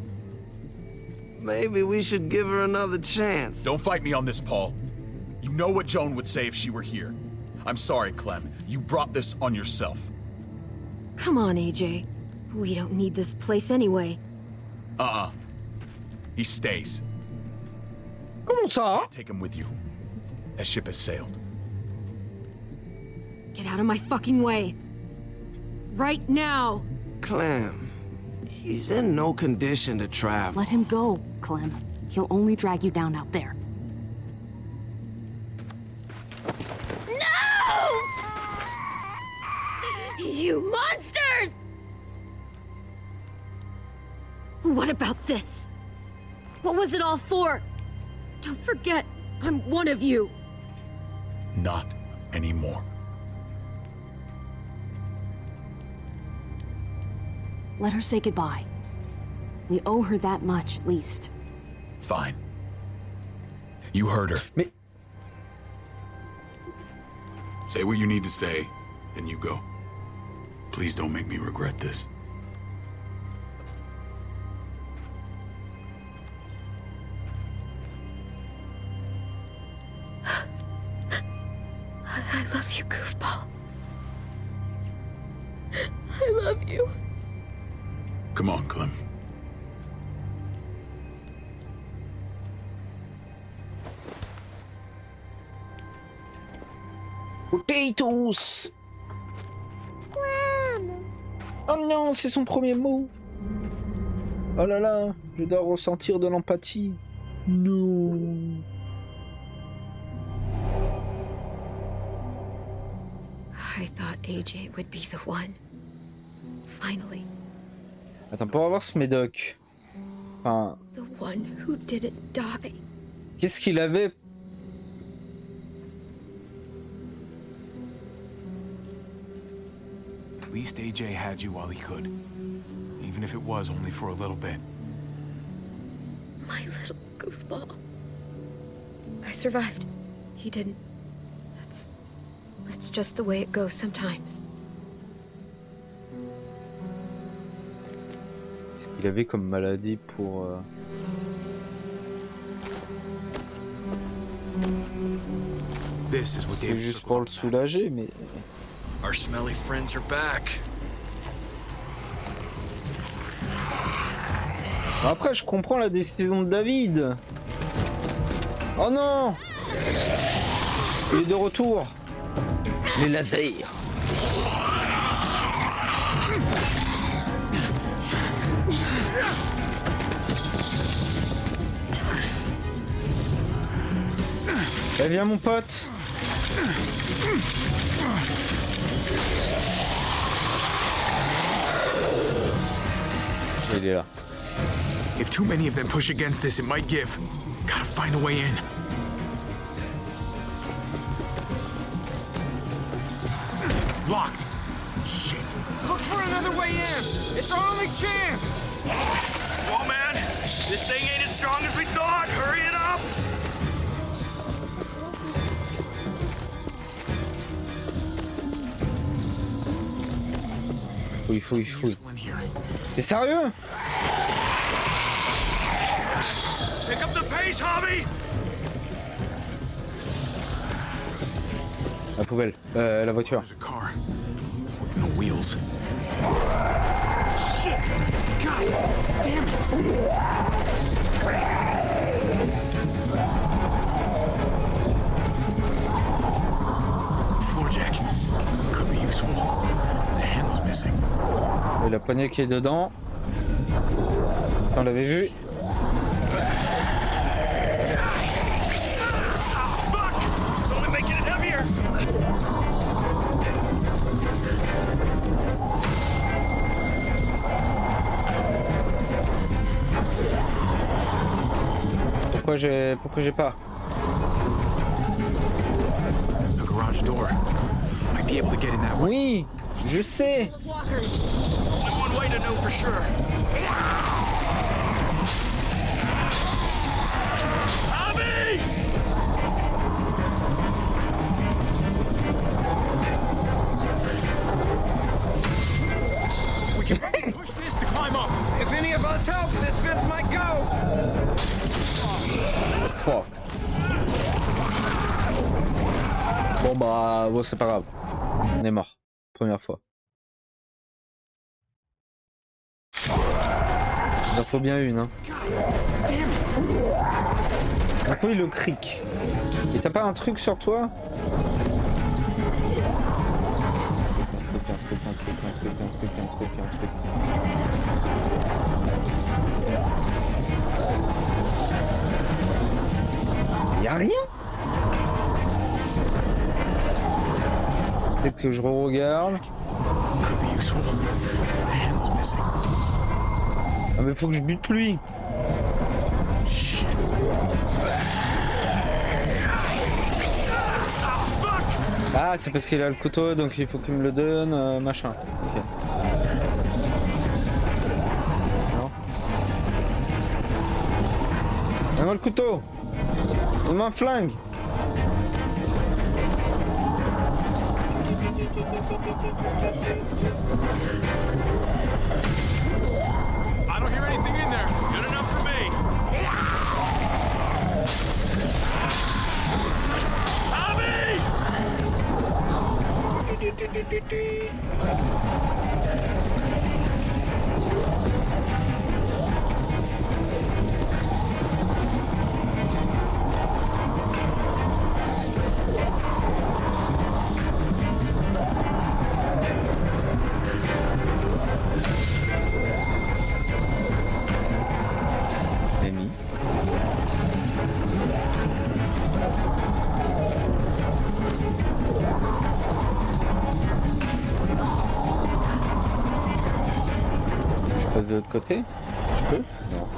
Maybe we should give her another chance. Don't fight me on this, Paul. You know what Joan would say if she were here. I'm sorry, Clem. You brought this on yourself. Come on, AJ. We don't need this place anyway. He stays. Comment ça? Take him with you. That ship has sailed. Get out of my fucking way. Right now. Clem, he's in no condition to travel. Let him go, Clem. He'll only drag you down out there. No! You monsters! What about this? What was it all for? Don't forget, I'm one of you. Not anymore. Let her say goodbye. We owe her that much, at least. Fine. You heard her. Mais... Say what you need to say, then you go. Please don't make me regret this. I love you, goofball. I love you. Come on, Clem. Potatoes. Oh non, c'est son premier mot. Oh là là, je dois ressentir de l'empathie. Non. I thought AJ would be the one. Finally. Attends, pour avoir ce médoc. Enfin. The one who didn't die. Qu'est-ce qu'il avait? At least AJ had you while he could. Even if it was only for a little bit. My little goofball. I survived. He didn't. That's just the way it goes sometimes. Qu'est-ce qu'il avait comme maladie pour... C'est juste pour le soulager, mais... Our smelly friends are back. Après, je comprends la décision de David. Oh non! Il est de retour. Les lasers. Eh viens mon pote. Il est là. If too many of them push against this, it might give. Gotta find a way in. Locked. Shit. Look for another way in. It's our only chance. Come on, man. This thing ain't as strong as we thought. Hurry it up. Fouille. T'es sérieux? Pick up the pace, Hobby. La poubelle, la voiture. There's a car with no wheels. Shit! God damn it! Floor jack could be useful. The handle's missing. Et la poignée qui est dedans. On l'avait vu. Pourquoi j'ai pas? The garage door. Might be able to get in that way. Oui, je sais. Only one way to know for sure. Hobby! We can push this to climb up. If any of us help, this fence might go. Fuck. Bon c'est pas grave. On est mort. Première fois. Il en faut bien une, hein. Pourquoi il le cric? Et t'as pas un truc sur toi? Un truc. Y'a rien? Peut-être que je re-regarde. Ah mais faut que je bute lui. Ah c'est parce qu'il a le couteau donc il faut qu'il me le donne, machin. Ok. Non. Donne-moi le couteau. Donne-moi un flingue. I don't hear anything in there. Good enough for me. Hobby! De l'autre côté, je peux? Non.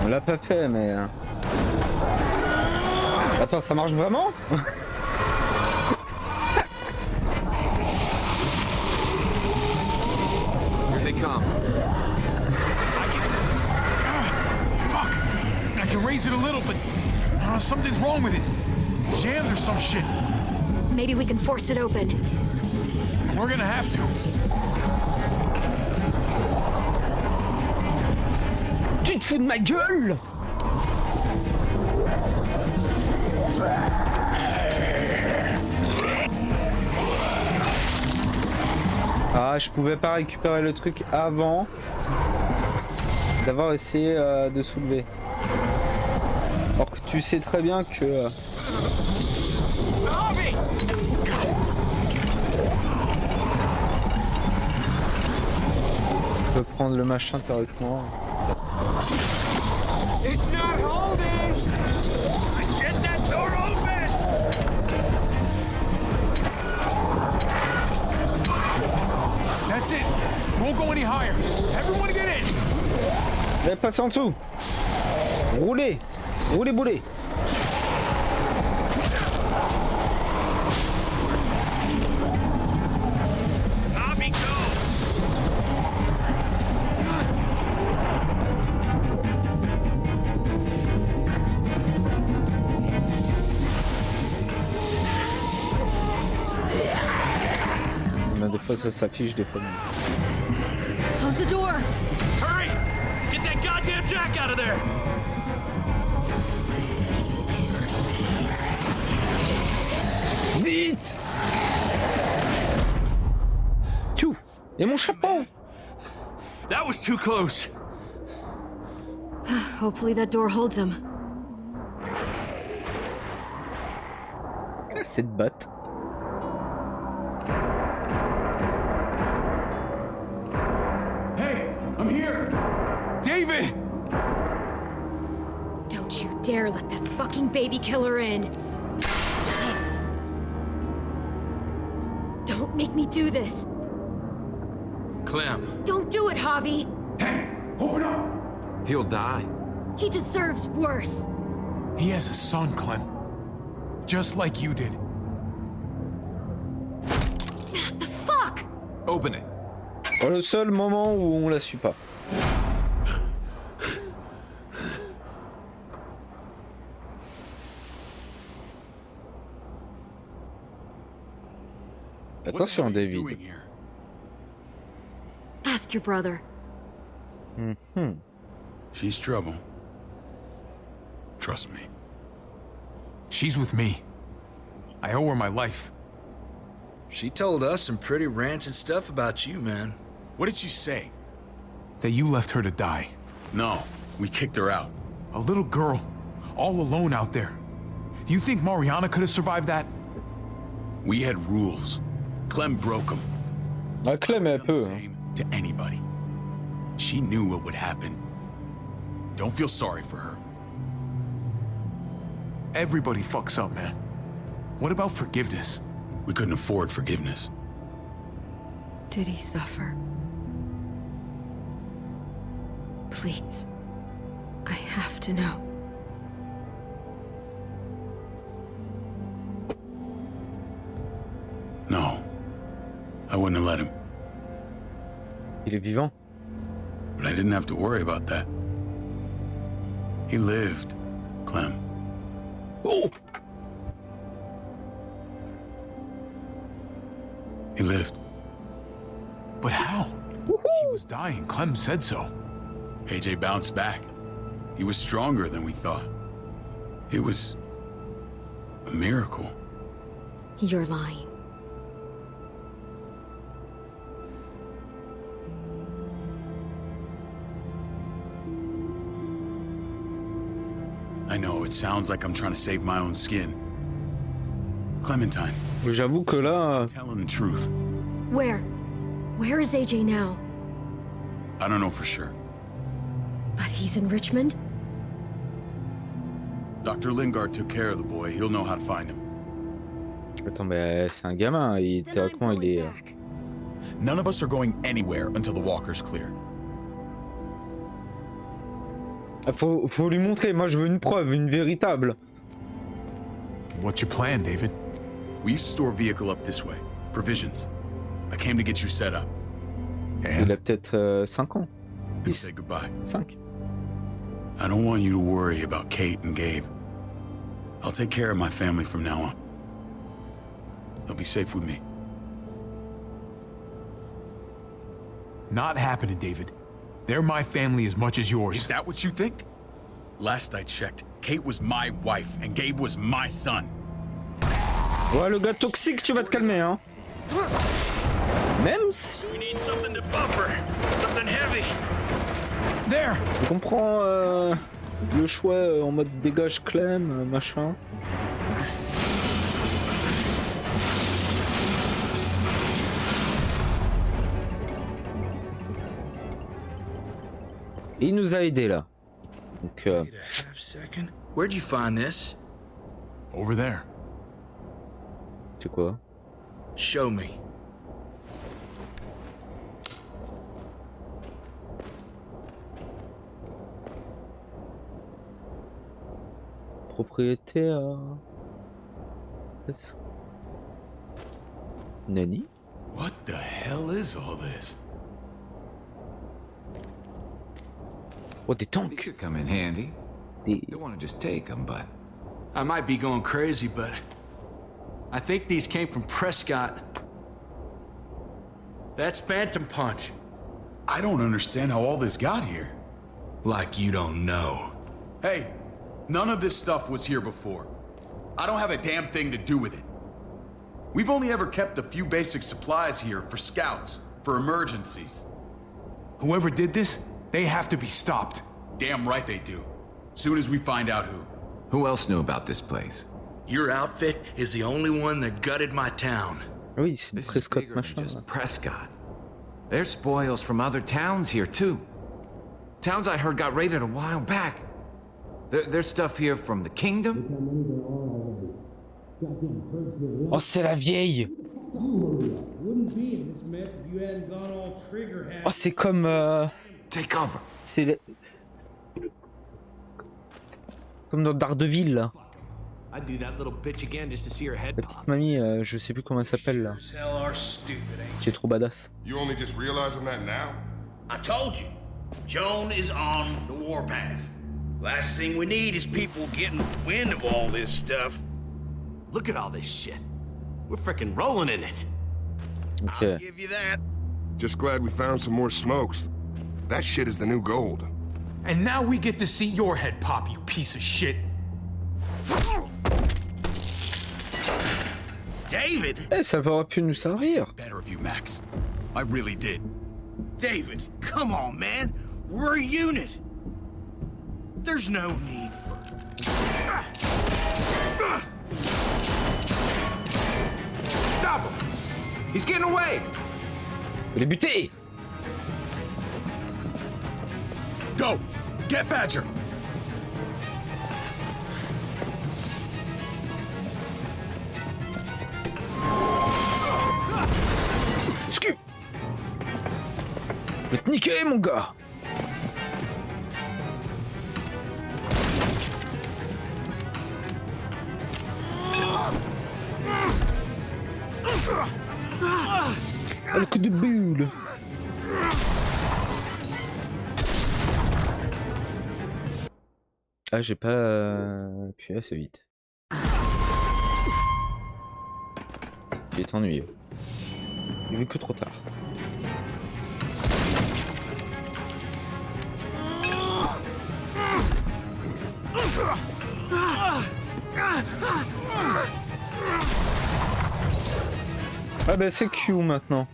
On l'a pas fait, mais... Attends, ça marche vraiment? Here they come. Fuck! I can raise it a little, but something's wrong with it. Jammed or some shit. Maybe we can force it open. We're gonna have to. Tu te fous de ma gueule? Ah, je pouvais pas récupérer le truc avant d'avoir essayé de soulever. Alors que tu sais très bien que... Je peux prendre prendre le machin théoriquement. It's not holding! Get that door open! That's it! Won't go any higher. Everyone get in! Allez, passez en dessous! Roulez! Roulez, boulez! Des fois ça s'affiche, des fois non. Close the door! Hurry! Get that goddamn jack out of there! Vite! Tchou! Et mon chapeau! That was too close. Hopefully that door holds him. Ah, cette batte. I'm here! David! Don't you dare let that fucking baby killer in! Don't make me do this! Clem. Don't do it, Javi! Hey! Open up! He'll die. He deserves worse! He has a son, Clem. Just like you did. The fuck? Open it. Pour le seul moment où on la suit pas. Attention, David. Ask your brother. She's trouble. Trust me. She's with me. I owe her my life. She told us some pretty rancid stuff about you, man. What did she say? That you left her to die. No, we kicked her out. A little girl, all alone out there. Do you think Mariana could have survived that? We had rules. Clem broke them. Ah, Clem est un peu. Same to anybody. She knew what would happen. Don't feel sorry for her. Everybody fucks up, man. What about forgiveness? We couldn't afford forgiveness. Did he suffer? Please. I have to know. No. I wouldn't have let him. Il est vivant. But I didn't have to worry about that. He lived, Clem. Oh! He lived. But how? He was dying. Clem said so. AJ bounced back. He was stronger than we thought. It was a miracle. You're lying. I know, it sounds like I'm trying to save my own skin. Clementine. J'avoue que là... Telling the truth. Where? Where is AJ now? I don't know for sure. But he's in Richmond? Dr. Lingard took care of the boy. He'll know how to find him. Attends, mais c'est un gamin. Théoriquement, il est... None of us are going anywhere until the walker's clear. Faut lui montrer. Moi, je veux une preuve, une véritable. What's your plan, David? We used to store vehicle up this way. Provisions. I came to get you set up. Il a peut-être 5 ans. And say goodbye. 5. I don't want you to worry about Kate and Gabe. I'll take care of my family from now on. They'll be safe with me. Not happening, David. They're my family as much as yours. Is that what you think? Last I checked, Kate was my wife and Gabe was my son. Ouais, le gars toxique, tu vas te calmer, hein. Même si... We need something to buffer, something heavy. There. Je comprends le choix en mode dégage Clem, machin. Et il nous a aidé là. Donc Where'd you find this? Over there. c'est quoi? Show me. Propriétaire. Nani? What the hell is all this? Oh, des These tanks. could come in handy. Don't want to just take them, but I might be going crazy, but I think these came from Prescott. That's Phantom Punch. I don't understand how all this got here. Like you don't know. Hey, none of this stuff was here before. I don't have a damn thing to do with it. We've only ever kept a few basic supplies here for scouts, for emergencies. Whoever did this, they have to be stopped. Damn right they do. Soon as we find out who. who else knew about this place? Your outfit is the only one that gutted my town. Oui, c'est This is Prescott bigger than machin. just Prescott. There's spoils from other towns here too. Towns I heard got raided a while back. There's stuff here from the kingdom. Oh, c'est la vieille. Oh, c'est comme. Take cover. C'est comme dans Daredevil là. I'd do that little bitch again just to see her head La petite mamie, je sais plus comment elle s'appelle là. Qui est trop badass. You only just realizing that now? I told you, Joan is on the warpath. Last thing we need is people getting wind of all this stuff. Look at all this shit. We're frickin' rolling in it. Okay. I'll give you that. Just glad we found some more smokes. That shit is the new gold. And now we get to see your head pop, you piece of shit. David? Eh, ça aurait pu nous servir. Better of you, Max. I really did. David, come on, man. We're a unit. There's no need for... Stop him! He's getting away! Il est buté. Go! Get Badger! Je vais te niquer, mon gars. Oh, le coup de boule. Ah, j'ai pas appuyé assez vite. Ce qui est ennuyeux. J'ai vu que trop tard. Ah bah c'est Q maintenant.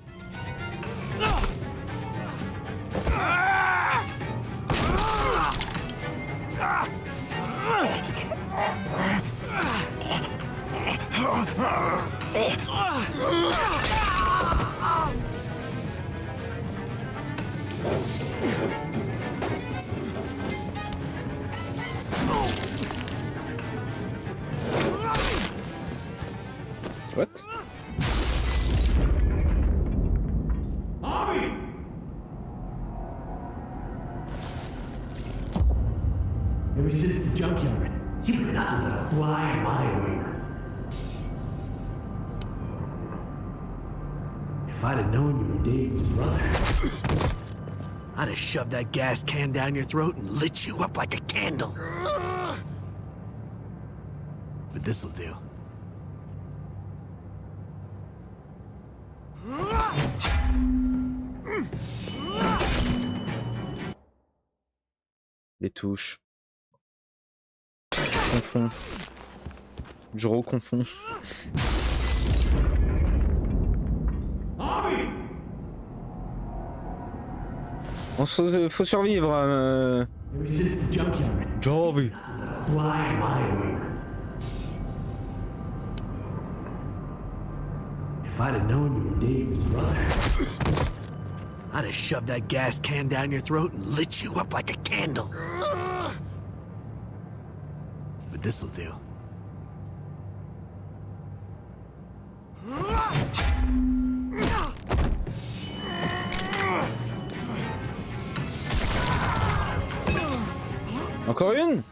What? Ever since the junkyard, you've been nothing but a fly in my wing. If I'd have known you were David's brother, I'd have shoved that gas can down your throat and lit you up like a candle. But this'll do. Les touches. Je confonds. Je reconfonds. Faut survivre. Jarvis. If I'd have known you were David's brother, I'd have shoved that gas can down your throat and lit you up like a candle. But this'll do. Encore une?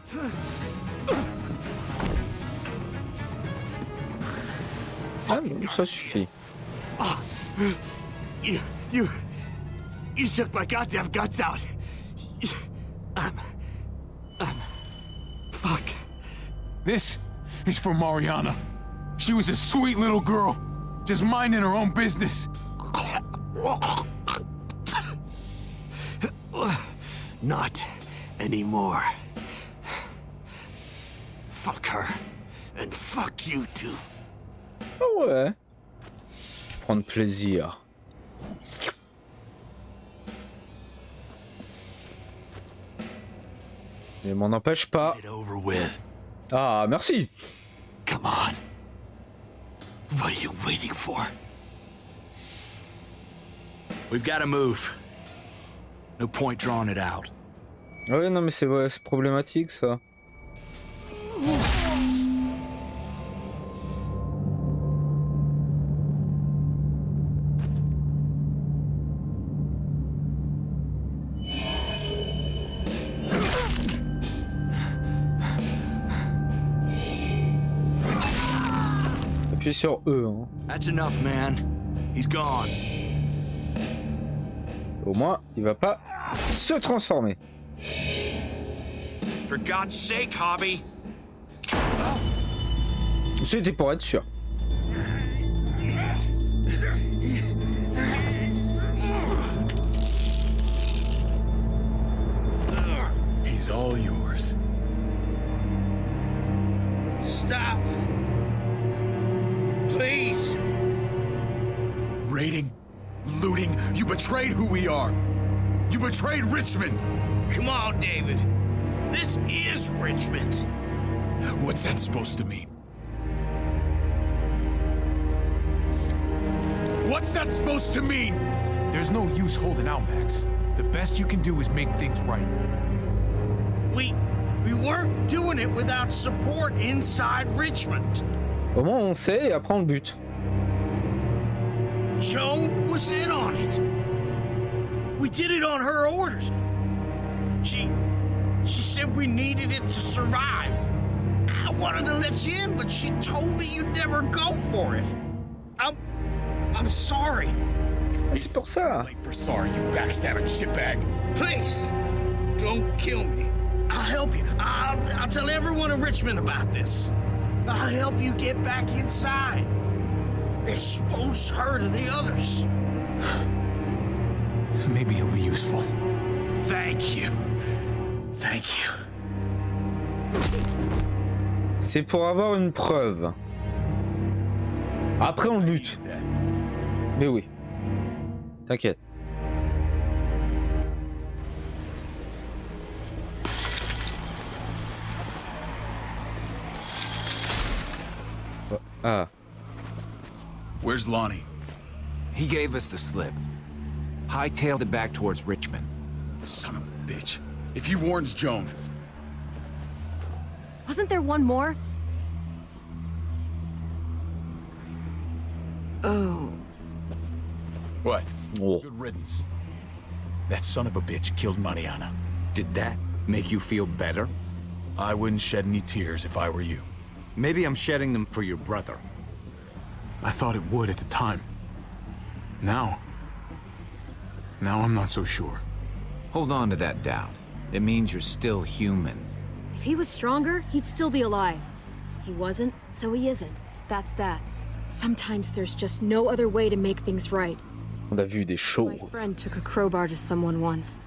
Ah bon, ça suffit. You shook my goddamn guts out. Fuck. This is for Mariana. She was a sweet little girl, just minding her own business. Not anymore. Fuck her. And fuck you too. Ah ouais. Prendre plaisir. Il m'en empêche pas. Ah, merci. Come on. What are you waiting for? We've got to move. No point drawing it out. Ah ouais, non mais c'est vrai, c'est problématique ça. Appuie sur E. Hein. That's enough, man. He's gone. Au moins, il va pas se transformer. For God's sake, Hobby. C'était pour être sûr. He's all yours. Stop. Please. Raiding, looting, you betrayed who we are. You betrayed Richmond. Come on, David. This is Richmond. What's that supposed to mean? What's that supposed to mean? There's no use holding out, Max. The best you can do is make things right. We weren't doing it without support inside Richmond. Au moins on sait et après on le bute. Joan was in on it. We did it on her orders. She said we needed it to survive. I wanted to let you in, but she told me you'd never go for it. I'm sorry. C'est pour ça. Late for sorry, you backstabbing shitbag. Please, don't kill me. I'll help you. I'll tell everyone in Richmond about this. I'll help you get back inside. Expose her to the others. Maybe he'll be useful. Thank you. Thank you. C'est pour avoir une preuve. Après on le bute. Mais oui. T'inquiète. Ah. Where's Lonnie? He gave us the slip. Hightailed it back towards Richmond. Son of a bitch. If he warns Joan... Wasn't there one more? Oh. What? Good riddance. That son of a bitch killed Mariana. Did that make you feel better? I wouldn't shed any tears if I were you. Maybe I'm shedding them for your brother. I thought it would at the time. Now I'm not so sure. Hold on to that doubt. It means you're still human. If he was stronger, he'd still be alive. He wasn't, so he isn't. That's that. Sometimes there's just no other way to make things right. On a vu des choses. My friend took a crowbar to someone once.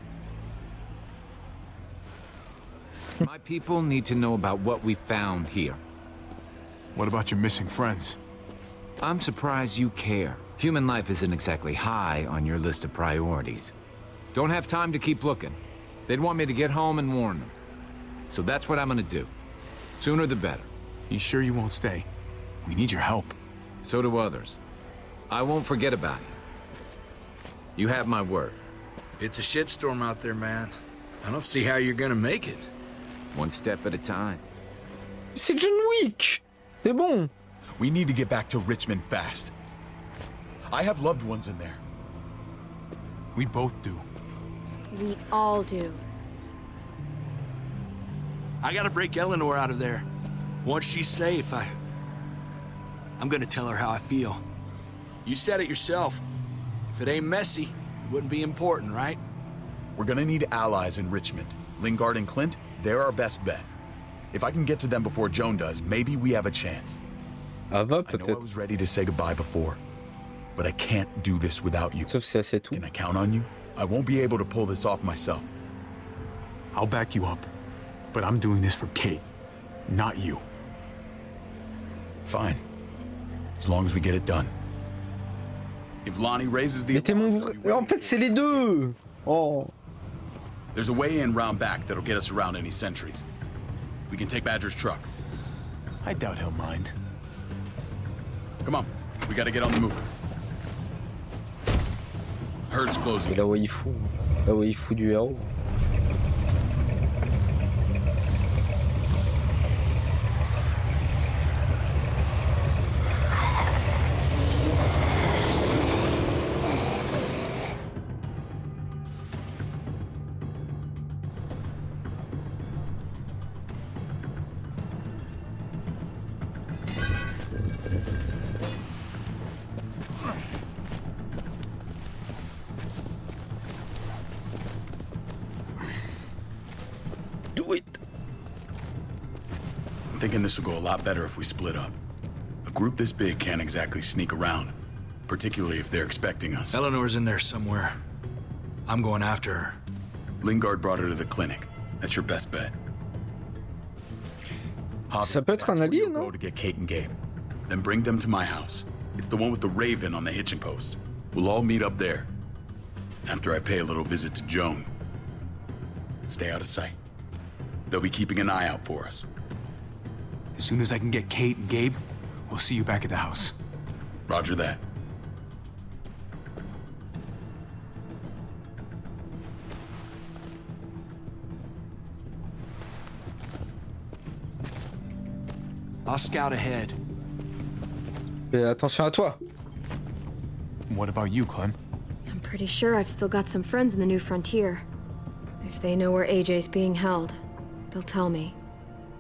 My people need to know about what we found here. What about your missing friends? I'm surprised you care. Human life isn't exactly high on your list of priorities. Don't have time to keep looking. They'd want me to get home and warn them. So that's what I'm gonna do. Sooner the better. You sure you won't stay? We need your help. So do others. I won't forget about you. You have my word. It's a shitstorm out there, man. I don't see how you're gonna make it. One step at a time. C'est John Wick. C'est bon. We need to get back to Richmond fast. I have loved ones in there. We both do. We all do. I gotta break Eleanor out of there. Once she's safe, I'm gonna tell her how I feel. You said it yourself. If it ain't messy, it wouldn't be important, right? We're gonna need allies in Richmond. Lingard and Clint, they're our best bet. If I can get to them before Joan does, maybe we have a chance. Ah va, I know I was ready to say goodbye before, but I can't do this without you. Sauf si c'est tout. Can I count on you? I won't be able to pull this off myself. I'll back you up, but I'm doing this for Kate, not you. Fine. As long as we get it done. If Lonnie raises the... En fait, c'est les deux. Oh. There's a way in round back that'll get us around any sentries. We can take Badger's truck. I doubt he'll mind. Come on, we gotta get on the move. Herd's closing. Et là où il fout du héros. I'm thinking this will go a lot better if we split up. A group this big can't exactly sneak around, particularly if they're expecting us. Eleanor's in there somewhere. I'm going after her. Lingard brought her to the clinic. That's your best bet. Ça peut être un allié, non? Go to get Kate and Gabe. Then bring them to my house. It's the one with the raven on the hitching post. We'll all meet up there. After I pay a little visit to Joan. Stay out of sight. They'll be keeping an eye out for us. As soon as I can get Kate and Gabe, we'll see you back at the house. Roger that. I'll scout ahead. Fais attention à toi. What about you, Clem? I'm pretty sure I've still got some friends in the New Frontier. If they know where AJ's being held, they'll tell me.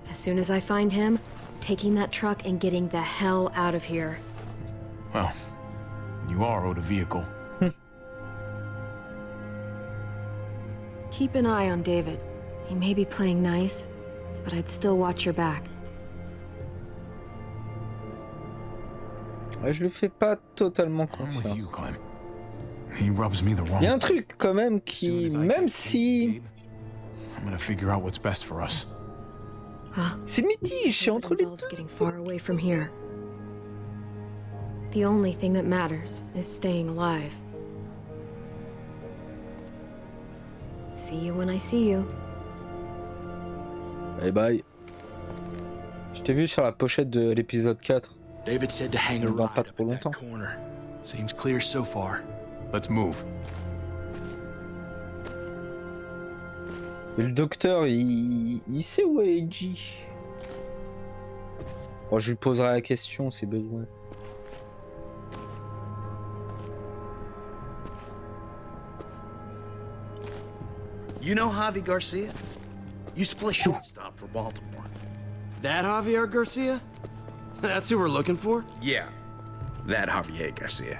As soon as I find him, taking that truck and getting the hell out of here. Well, you are owed a vehicle. Keep an eye on David. He may be playing nice, but I'd still watch your back. Je lui fais pas totalement confiance. He rubs me the wrong. Il y a un truc quand même qui, même si... I'm gonna figure out what's best for us. C'est mitigé entre les deux. Getting far away from here. The only thing that matters is staying alive. See you when I see you. Bye bye. Je t'ai vu sur la pochette de l'épisode 4. David said to hang a Dans ride pas up trop at that longtemps. corner. Seems clear so far. Let's move. Et le docteur, il sait où est AJ. Bon, je lui poserai la question si besoin. You know Javi Garcia? Used to play shortstop for Baltimore. That Javier Garcia? That's who we're looking for? Yeah, that Javier Garcia.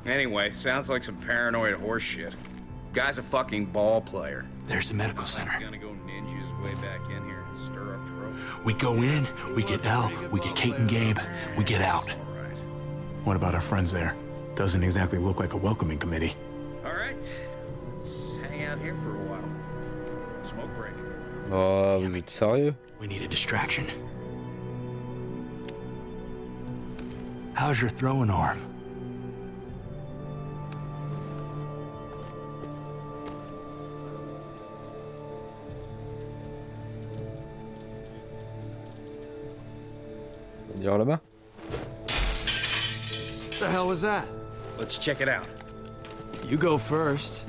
Anyway, sounds like some paranoid horse shit. Guy's a fucking ball player. There's the medical center. Gonna go ninja his way back in here and stir up trouble. We go in, we get Elle, we get Kate and Gabe, we get out. What about our friends there? Doesn't exactly look like a welcoming committee. All right, let's hang out here for a while. Smoke break. Oh, vous êtes sérieux? We need a distraction. How's your throwing arm? Dire là-bas. What the hell was that? Let's check it out. You go first.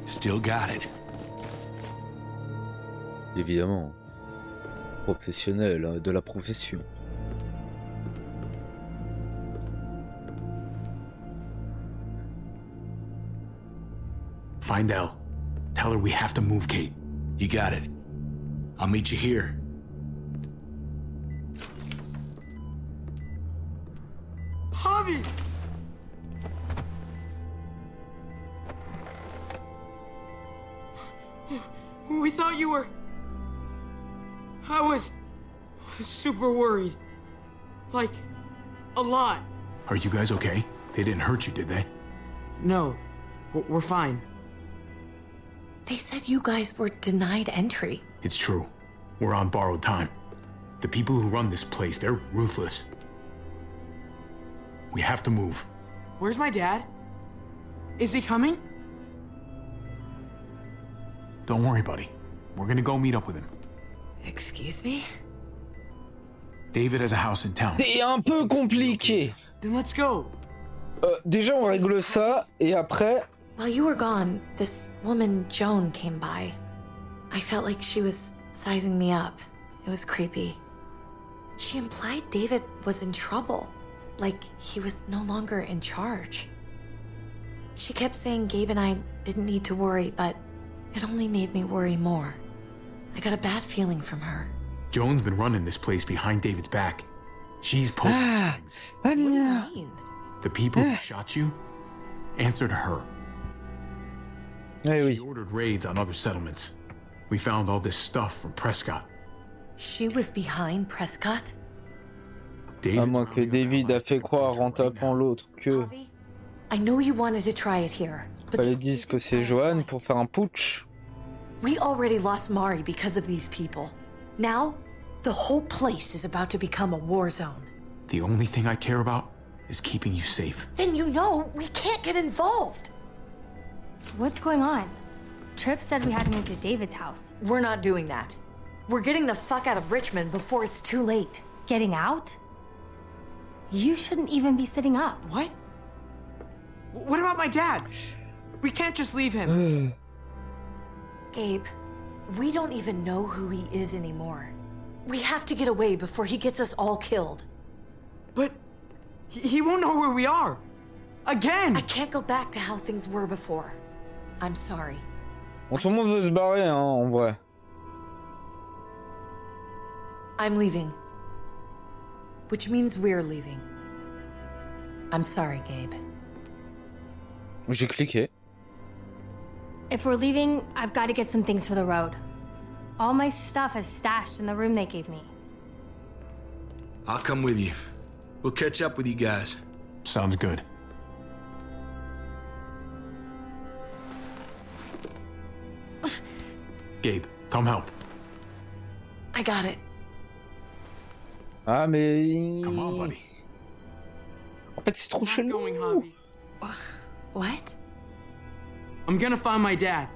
Still got it. Évidemment. Professionnel, hein, de la profession. Find Elle. Tell her we have to move, Kate. You got it. I'll meet you here. Javi! We thought you were... I was super worried. Like, a lot. Are you guys okay? They didn't hurt you, did they? No, we're fine. They said you guys were denied entry. It's true. We're on borrowed time. The people who run this place, they're ruthless. We have to move. Where's my dad? Is he coming? Don't worry, buddy. We're gonna go meet up with him. Excuse me? David has a house in town. C'est un peu compliqué. Then let's go. Déjà, on règle ça, et après... While you were gone, this woman, Joan, came by. I felt like she was sizing me up. It was creepy. She implied David was in trouble. Like he was no longer in charge. She kept saying Gabe and I didn't need to worry, but it only made me worry more. I got a bad feeling from her. Joan's been running this place behind David's back. She's pulling strings. What do you mean? The people who shot you answer to her. She ordered raids on other settlements. We found all this stuff from Prescott. She was behind Prescott? À moins que David a fait croire en tapant l'autre que... I know you wanted to try it here, but Fallait dire que c'est Johan pour faire un putsch. we already lost Mari because of these people. Now, the whole place is about to become a war zone. The only thing I care about is keeping you safe. Then you know we can't get involved. What's going on? Tripp said we had to move to David's house. We're not doing that. We're getting the fuck out of Richmond before it's too late. Getting out? You shouldn't even be sitting up. What? What about my dad? We can't just leave him. Gabe, we don't even know who he is anymore. We have to get away before he gets us all killed. But he won't know where we are. Again! I can't go back to how things were before. I'm sorry. Bon, tout le monde veut se barrer, hein, en vrai. I'm leaving. Which means we're leaving. I'm sorry, Gabe. J'ai cliqué. If we're leaving, I've got to get some things for the road. All my stuff is stashed in the room they gave me. I'll come with you. We'll catch up with you guys. Sounds good. Gabe, come help. I got it. Ah, mais... Come on, buddy. En fait, c'est trop chelou. What? I'm gonna find my dad.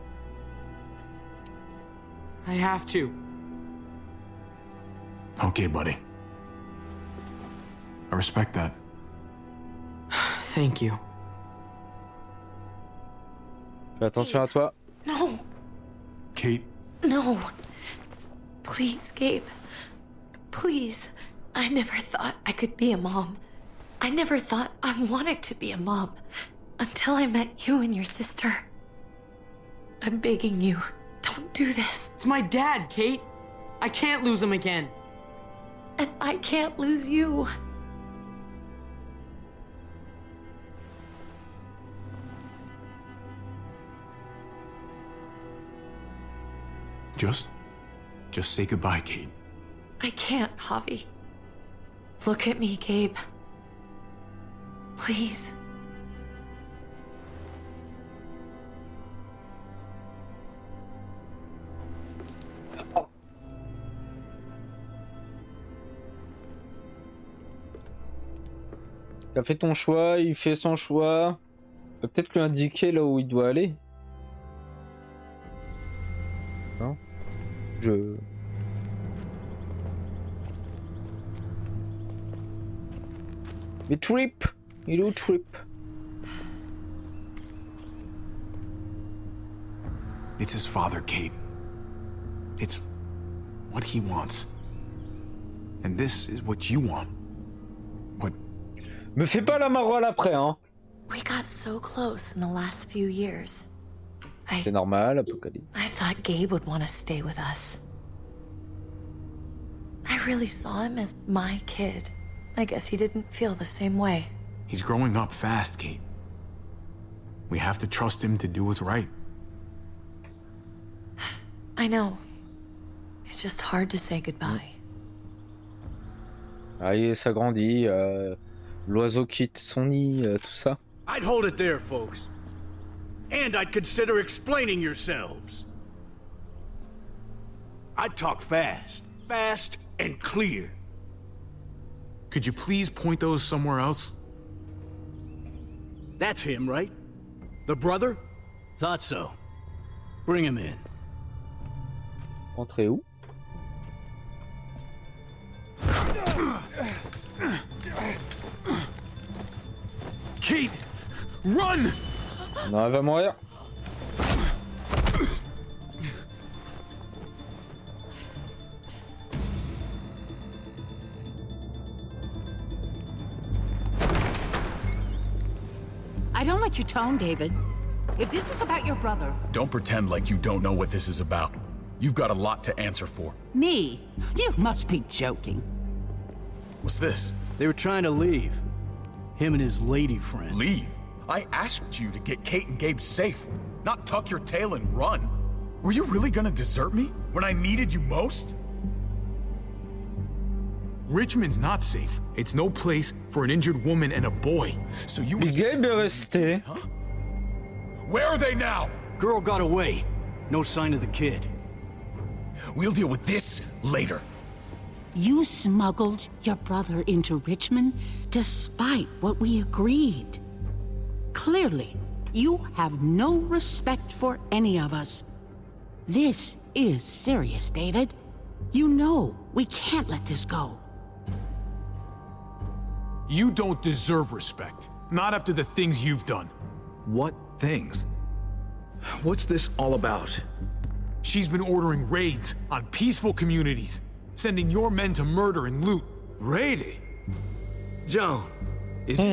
I have to. Okay, buddy. I respect that. Thank you. Fais attention à toi. No. Kate. No. Please, Gabe. Please. I never thought I could be a mom. I never thought I wanted to be a mom until I met you and your sister. I'm begging you, don't do this. It's my dad, Kate. I can't lose him again. And I can't lose you. Just say goodbye, Kate. I can't, Javi. Look at me, Gabe. Please. T'as fait ton choix, il fait son choix. Peut-être lui indiquer là où il doit aller. Non? Je... Mais Trip, il est où Trip? It's his father, Kate. It's what he wants. And this is what you want. What? Me fais pas la marolle après, hein. We got so close in the last few years. C'est normal, Apocalypse. I thought Gabe would want to stay with us. I really saw him as my kid. I guess he didn't feel the same way. He's growing up fast, Kate. We have to trust him to do what's right. I know. It's just hard to say goodbye. Ah, ça grandit, l'oiseau quitte son nid, tout ça. I'd hold it there, folks. And I'd consider explaining yourselves. I'd talk fast. Fast and clear. Could you please point those somewhere else? That's him, right? The brother? Thought so. Bring him in. Entrez où? Kate! Run! Non, elle va mourir. I don't like your tone, David. If this is about your brother... Don't pretend like you don't know what this is about. You've got a lot to answer for. Me? You must be joking. What's this? They were trying to leave. Him and his lady friend. Leave? I asked you to get Kate and Gabe safe, not tuck your tail and run. Were you really gonna desert me when I needed you most? Richmond's not safe. It's no place for an injured woman and a boy. So you were Gabe est resté. Huh? Where are they now? Girl got away. No sign of the kid. We'll deal with this later. You smuggled your brother into Richmond despite what we agreed. Clearly, you have no respect for any of us. This is serious, David. You know we can't let this go. You don't deserve respect. Not after the things you've done. What things? What's this all about? She's been ordering raids on peaceful communities, sending your men to murder and loot. Raiding? Joan, is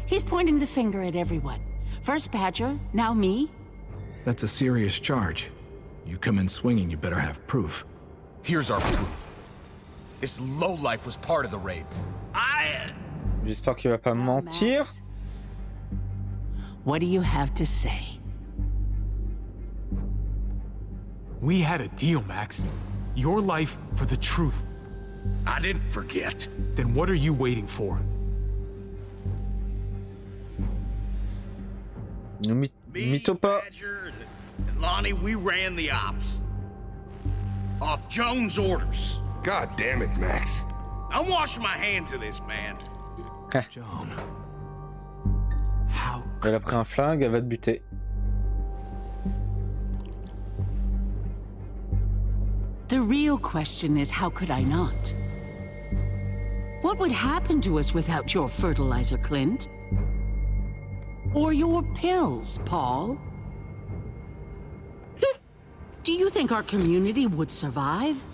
He's pointing the finger at everyone. First Badger, now me. That's a serious charge. You come in swinging, you better have proof. Here's our proof. This lowlife was part of the raids. J'espère qu'il va pas me mentir. What do you have to say? We had a deal, Max. Your life for the truth. I didn't forget. Then what are you waiting for? Mytho pas. Badger, and Lonnie, we ran the ops. Off Joan's orders. God damn it, Max. I'm washing my hands of this, man. Joan. Elle a pris un flingue, elle va te buter. The real question is, how could I not? What would happen to us without your fertilizer, Clint? Or your pills, Paul? Do you think our community would survive?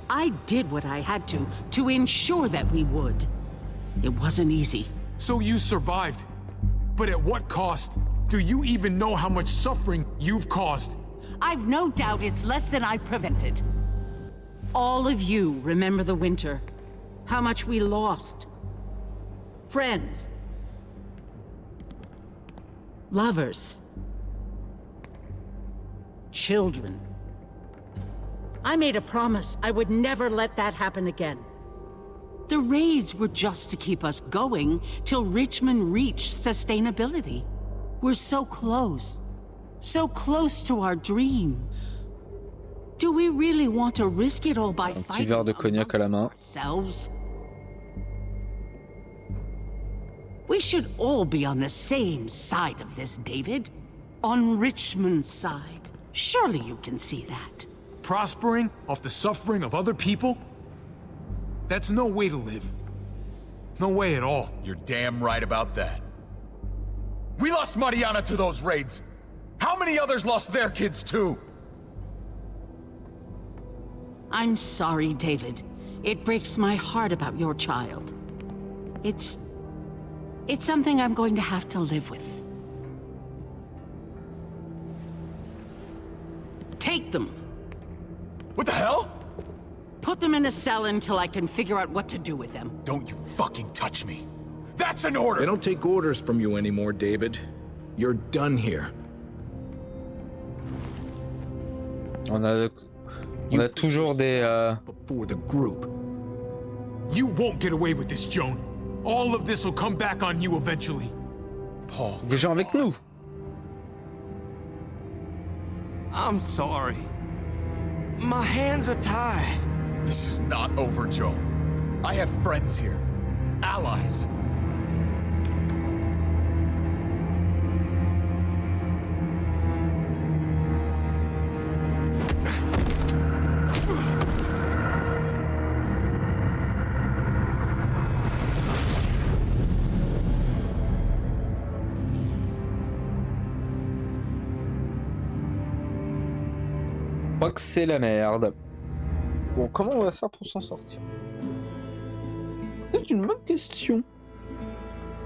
I did what I had to ensure that we would. It wasn't easy. So you survived. But at what cost? Do you even know how much suffering you've caused? I've no doubt it's less than I've prevented. All of you remember the winter. How much we lost. Friends. Lovers. Children. I made a promise I would never let that happen again. The raids were just to keep us going till Richmond reached sustainability. We're so close. So close to our dream. Do we really want to risk it all by Un petit verre de cognac à la main. ourselves? We should all be on the same side of this, David. On Richmond's side. Surely you can see that. Prospering off the suffering of other people? That's no way to live. No way at all. You're damn right about that. We lost Mariana to those raids. How many others lost their kids too? I'm sorry, David. It breaks my heart about your child. It's something I'm going to have to live with. Take them. What the hell? Put them in a cell until I can figure out what to do with them. Don't you fucking touch me. That's an order! They don't take orders from you anymore, David. You're done here. On a toujours des... Before the group. You won't get away with this, Joan. All of this will come back on you eventually. Paul. Des gens avec nous. I'm sorry. My hands are tied. This is not over, Joan. I have friends here. Allies. Je crois que c'est la merde. Bon, comment on va faire pour s'en sortir? C'est une bonne question.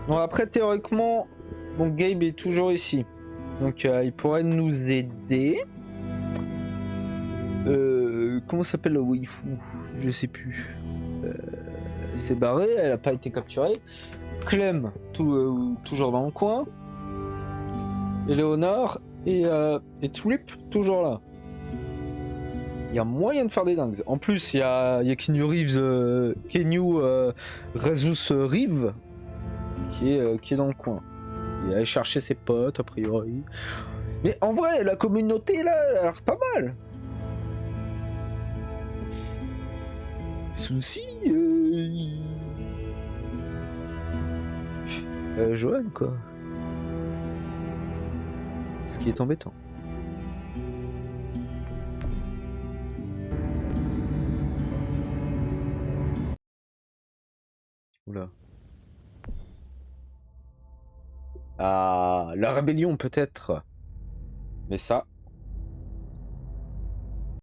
Bon, après, théoriquement, bon, Gabe est toujours ici. Donc, il pourrait nous aider. Comment s'appelle le waifu? Je sais plus. Elle s'est barrée, elle a pas été capturée. Clem, toujours dans le coin. Eleonore et Trip, toujours là. Il y a moyen de faire des dingues. En plus, il y a Keanu Reeves, Rezus Reeves, qui est dans le coin. Il est allé chercher ses potes, a priori. Mais en vrai, la communauté, là, elle a l'air pas mal. Souci... Johan, quoi. Ce qui est embêtant. Oula. Ah, la rébellion peut-être. Mais ça,